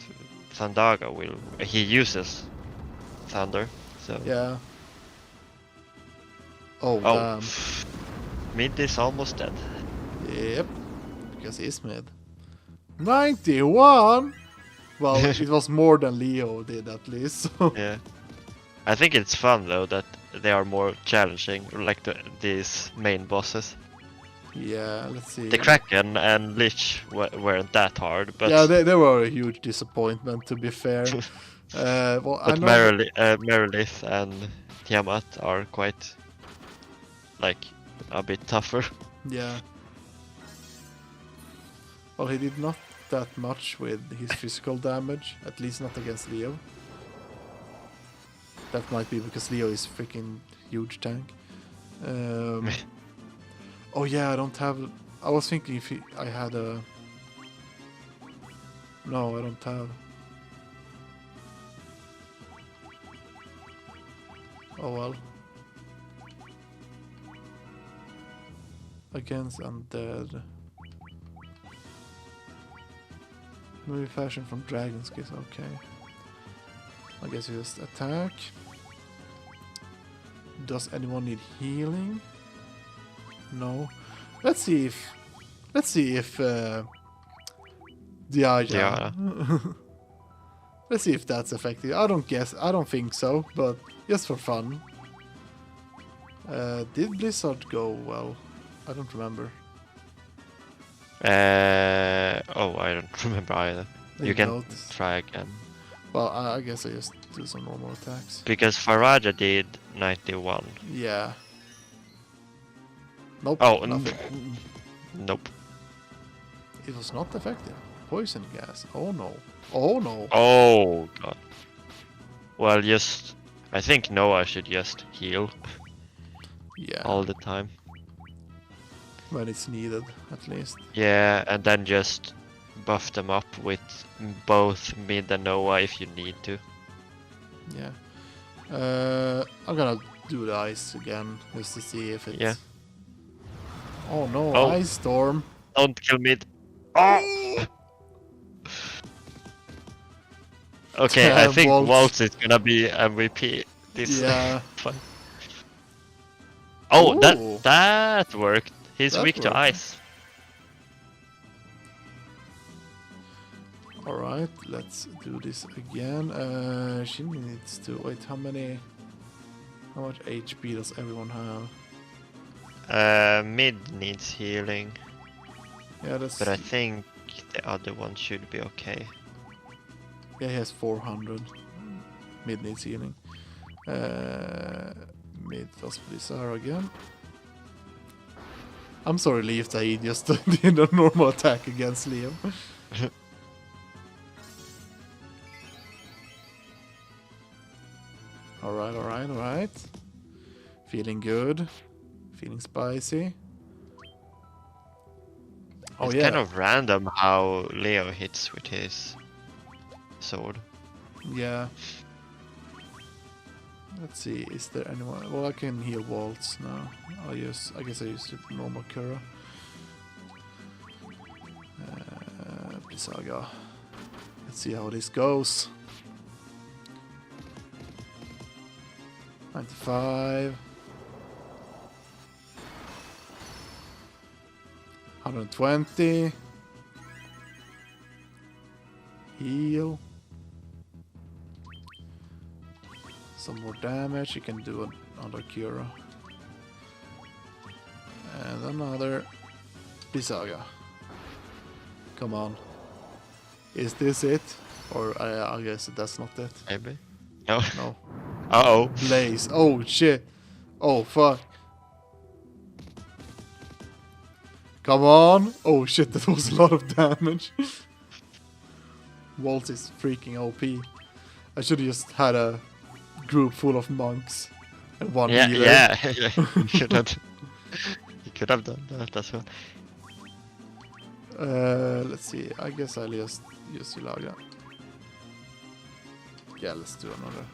Sandaga will. He uses thunder, so. Yeah. Oh Oh, damn. mid is almost dead. Yep. Because he's mid. 91. Well, it was more than Leo did at least. So. Yeah. I think it's fun though that they are more challenging, like these main bosses. Yeah, let's see. The Kraken and Lich weren't that hard, but Yeah, they were a huge disappointment to be fair. Well, I but know. Merilith and Tiamat are quite like a bit tougher. Yeah. Well, he did not that much with his physical damage, at least not against Leo. That might be because Leo is freaking huge tank. Oh yeah, I don't have. I was thinking if I had a. No, I don't have. Oh well. Against undead. Movie fashion from Dragon's Kiss, okay. I guess you just attack. Does anyone need healing? No. Let's see if Diana. Let's see if that's effective. I don't think so, but just for fun. Did Blizzard go well? I don't remember. Oh, I don't remember either. I You can noticed. try again. Well, I guess I just do some normal attacks. Because Faraja did 91. Yeah. Nope. Oh, nothing. nope. It was not effective. Poison gas. Oh no. Oh no. Oh god. Well, just I think Noah should just heal Yeah. all the time. When it's needed, at least. Yeah, and then just buff them up with both mid and Noah if you need to. Yeah. I'm gonna do the ice again just to see if it's. Yeah. Oh no! Oh. Ice storm. Don't kill mid. Oh! Okay, I think Waltz is gonna be MVP this Yeah. fight. Oh, Ooh. that worked. He's That weak to worked. ice. All right, let's do this again. She needs to wait. How much HP does everyone have? Mid needs healing, Yeah, that's. but I think the other one should be okay. Yeah, he has 400. Mid needs healing. Mid does Blizzard again. I'm sorry, Leaf, that he just did a normal attack against Leo. Alright. Feeling good. Feeling spicy. Oh It's yeah. kind of random how Leo hits with his sword. Yeah. Let's see, is there anyone? Well, I can heal Waltz now. I guess I use the normal Kura. Blisaga. Let's see how this goes. 95. 120. Heal. Some more damage. You can do another Cura. And another Blisaga. Come on. Is this it? Or I guess that's not it. Maybe. No. No. Uh-oh. Blaze. Oh shit. Oh fuck. Come on. Oh shit, that was a lot of damage. Waltz is freaking OP. I should have just had a group full of monks and one healer. Yeah. You could have done that as well. Let's see. I guess I'll just use Ilaga. Yeah, let's do another.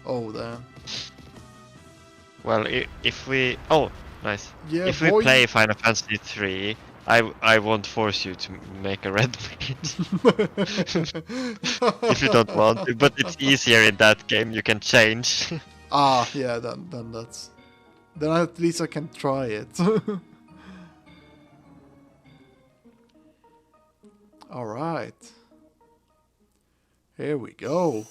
Oh damn. Well, if we... Oh, nice. Yeah, If we boy. play Final Fantasy 3, I won't force you to make a red meat. If you don't want to, but it's easier in that game, you can change. Ah, yeah, then that's... Then at least I can try it. Alright. Here we go.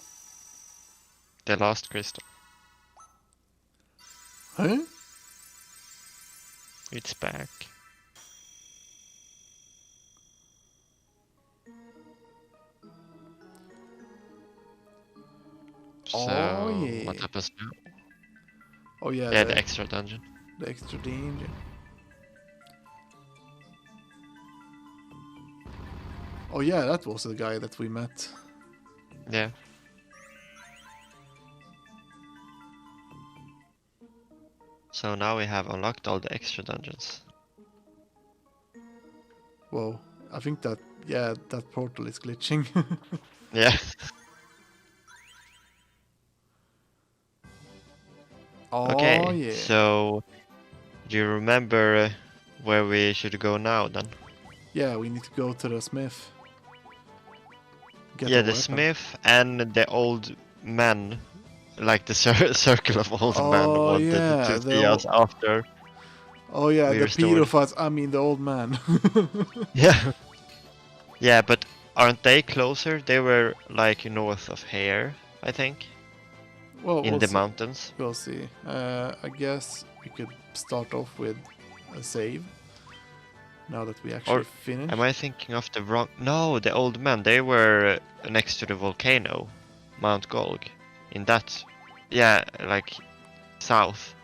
The last crystal. Huh? It's back. So, Oh, yeah. what happens now? Oh yeah, Yeah, the extra dungeon. the extra danger. Oh yeah, that was the guy that we met. Yeah. So now we have unlocked all the extra dungeons. Whoa, I think that, yeah, that portal is glitching. Yeah. Oh Okay, yeah. so do you remember where we should go now then? Yeah, we need to go to the smith. Get Yeah, a the weapon. smith and the old man, like the circle of old men Oh wanted yeah, to see us after. Oh yeah, we the restored. pedophiles. I mean the old man. Yeah. Yeah, but aren't they closer? They were like north of here, I think, Well, in we'll the see. mountains. We'll see. I guess we could start off with a save. Now that we actually finished. Am I thinking of the wrong? No, the old men. They were next to the volcano, Mount Golg. In that, yeah, like south.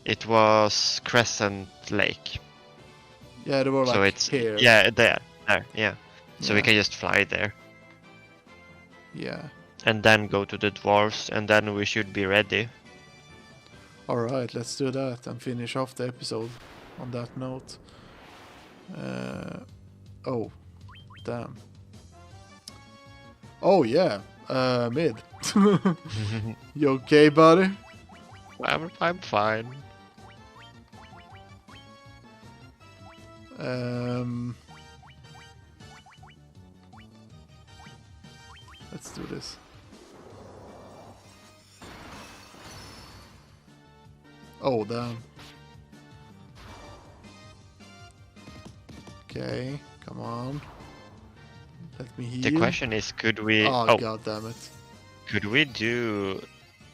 It was Crescent Lake. Yeah, they were like So it's here. yeah, there, yeah. So we Yeah. can just fly there Yeah. and then go to the dwarves, and then we should be ready. Alright, let's do that and finish off the episode on that note. Oh, damn. Oh yeah, mid. You okay, buddy? I'm fine. Let's do this. Oh, damn. Okay, come on. Let me heal. The question is, could we? Oh, god damn it. Could we do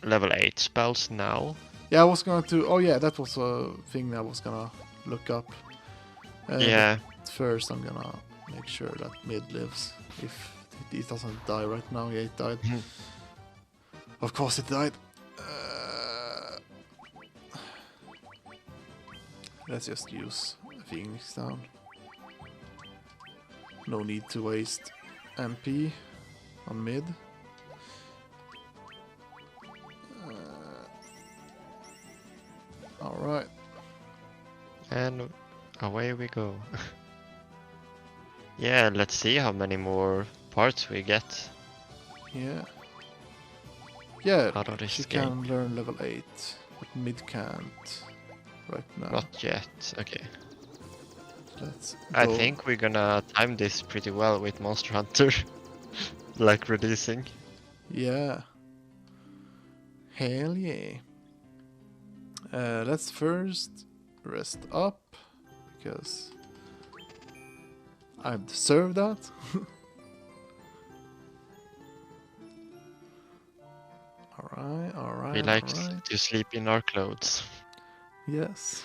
level 8 spells now? Yeah, I was gonna do. Oh yeah, that was a thing I was gonna look up. Yeah. But first, I'm gonna make sure that mid lives. If it doesn't die right now, yeah, it died. Of course, it died. Let's just use Phoenix down. No need to waste MP on mid. Alright. And away we go. Yeah, let's see how many more parts we get Yeah. Yeah, out of this she game. can learn level 8, but mid can't right now. Not yet, okay. Let's I go. think we're gonna time this pretty well with Monster Hunter. Like releasing. Yeah. Hell yeah. Let's first rest up, because I deserve that. Alright. We like to sleep in our clothes. Yes.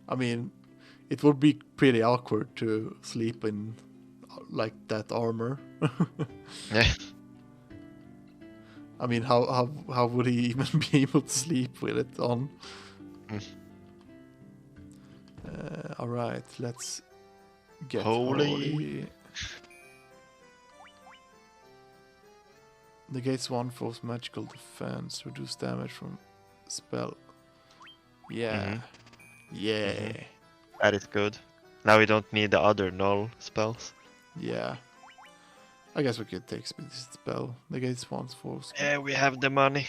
I mean, it would be pretty awkward to sleep in like that armor. Yeah. I mean, how would he even be able to sleep with it on? Alright, let's get holy. Negates one foe's magical defense, reduce damage from spell. Yeah. Yeah. That is good. Now we don't need the other null spells. Yeah. I guess we could take speed spell. Negates once for speed. Yeah, we have the money.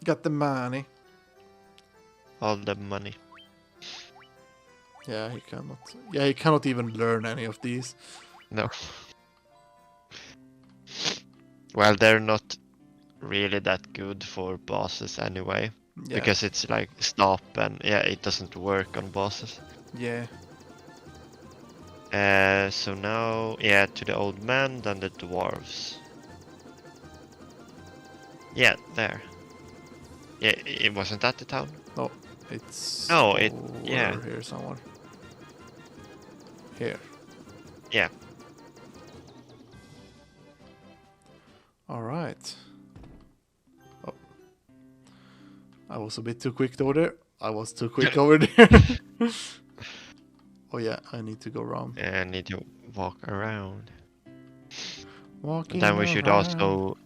Got the money. All the money. Yeah, he cannot. Yeah, he cannot even learn any of these. No. Well, they're not really that good for bosses anyway. Yeah. Because it's like stop and yeah, it doesn't work on bosses. Yeah. So now, yeah, to the old man, then the dwarves. Yeah, there. Yeah, it wasn't that the town? No, it's No, yeah. over here somewhere. Here. Yeah. All right. Oh, I was a bit too quick over there. I was too quick over there. Oh yeah, I need to go around. Yeah, I need to walk around. Walking Then we should around. also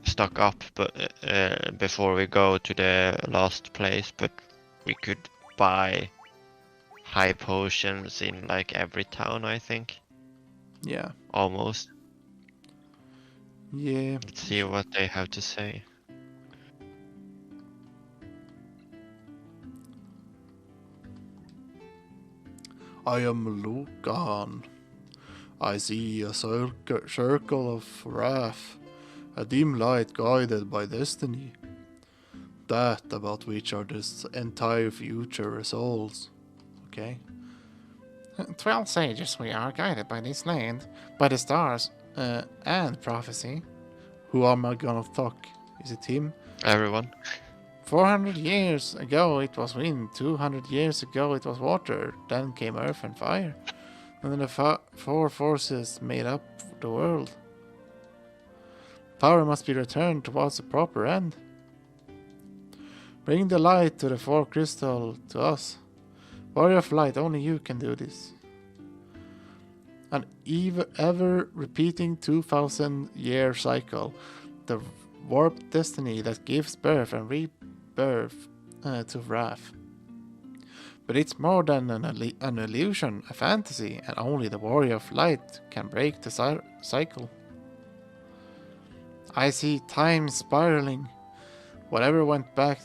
stock up, but before we go to the last place. But we could buy high potions in like every town, I think. Yeah. Almost. Yeah. Let's see what they have to say. I am Lucan. I see a circle of wrath, a dim light guided by destiny. That about which our this entire future resolves. Okay. 12 sages we are, guided by this land, by the stars, and prophecy. Who am I gonna talk? Is it him? Everyone. 400 years ago it was wind, 200 years ago it was water, then came earth and fire. And then the four forces made up the world. Power must be returned towards the proper end. Bring the light to the four crystal to us. Warrior of light, only you can do this. An ever repeating 2,000-year cycle. The warped destiny that gives birth and rebirth to wrath. But it's more than an illusion, a fantasy, and only the warrior of light can break the cycle. I see time spiraling. Whatever went back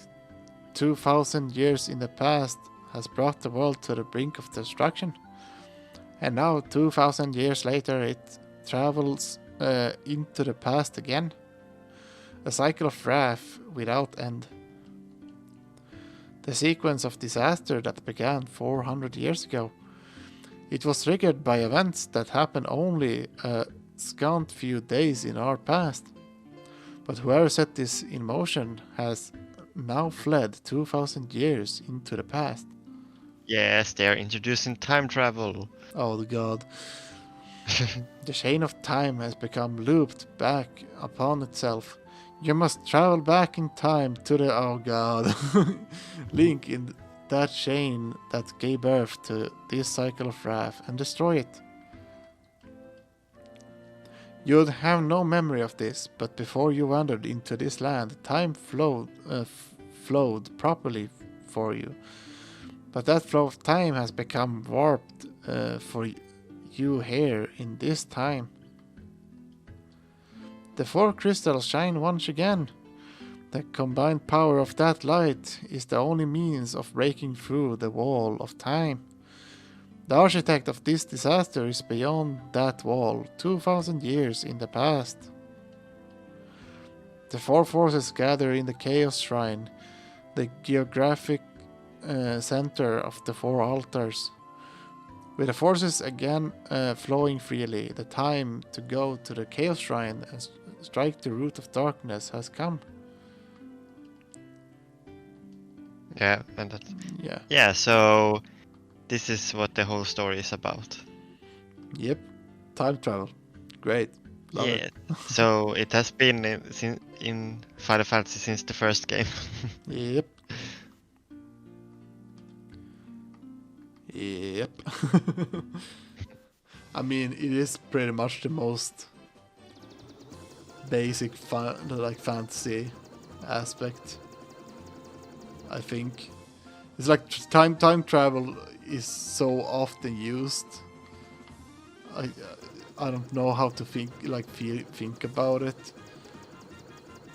2,000 years in the past has brought the world to the brink of destruction. And now, 2,000 years later, it travels into the past again. A cycle of wrath without end. The sequence of disaster that began 400 years ago. It was triggered by events that happened only a scant few days in our past. But whoever set this in motion has now fled 2,000 years into the past. Yes, they are introducing time travel. Oh god. The chain of time has become looped back upon itself. You must travel back in time to the... oh god. Link in that chain that gave birth to this cycle of wrath and destroy it. You'd have no memory of this, but before you wandered into this land, time flowed properly for you. But that flow of time has become warped for you here in this time. The four crystals shine once again. The combined power of that light is the only means of breaking through the wall of time. The architect of this disaster is beyond that wall, 2,000 years in the past. The four forces gather in the Chaos Shrine, the geographic center of the four altars. With the forces again flowing freely, the time to go to the Chaos Shrine and strike the root of darkness has come. Yeah, and that's... Yeah. Yeah, so this is what the whole story is about. Yep. Time travel. Great. Love yeah. it. So it has been in Final Fantasy since the first game. Yep. Yep. I mean, it is pretty much the most basic fantasy aspect, I think. It's like time travel is so often used. I don't know how to think about it.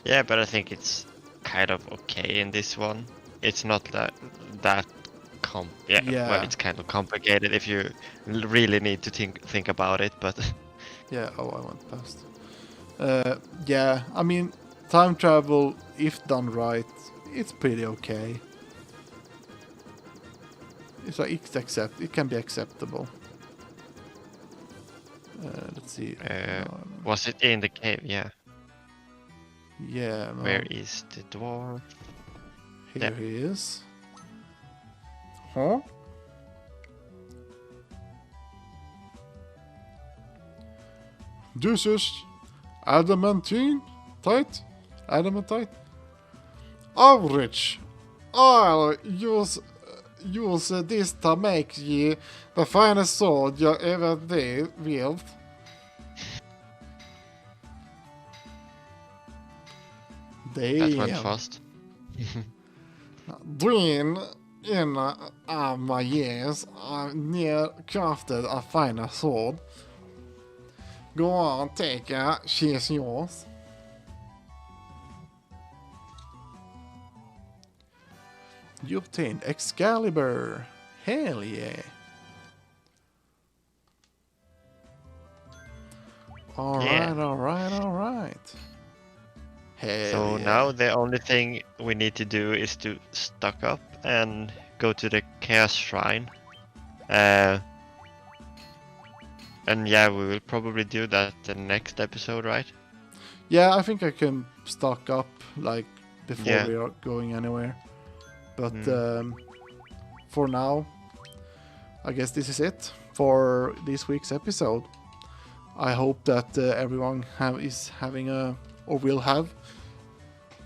Yeah, but I think it's kind of okay in this one. It's not that Yeah. well, it's kind of complicated if you really need to think about it, but Yeah. Oh, I went past. Yeah. I mean, time travel, if done right, it's pretty okay. It's like it can be acceptable. Let's see. was it in the cave? Yeah. Yeah. No. Where is the dwarf? Here he is. Huh? This is adamantine tight. Adamantite. Average. I'll use this to make ye the finest sword you ever wield. That went fast. Dream in my years, I've near crafted a finer sword. Go on, take her, she's yours. You obtained Excalibur. Hell yeah. Alright. Hell So yeah. now the only thing we need to do is to stock up and go to the Chaos Shrine. And yeah, we will probably do that the next episode, right? Yeah, I think I can stock up like before Yeah. we are going anywhere. But for now, I guess this is it for this week's episode. I hope that everyone is having or will have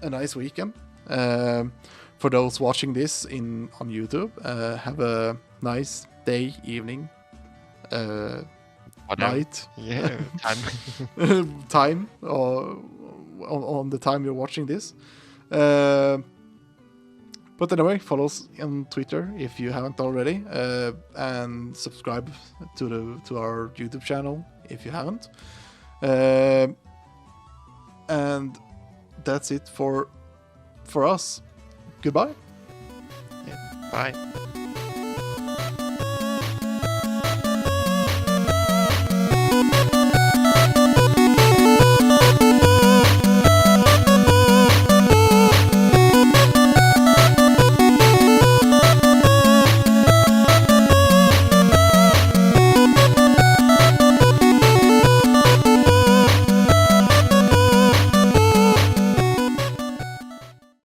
a nice weekend. For those watching this on YouTube, have a nice day, evening, night, Yeah, time. time, or on the time you're watching this. But anyway, follow us on Twitter if you haven't already, and subscribe to our YouTube channel if you haven't. And that's it for us. Goodbye. Bye.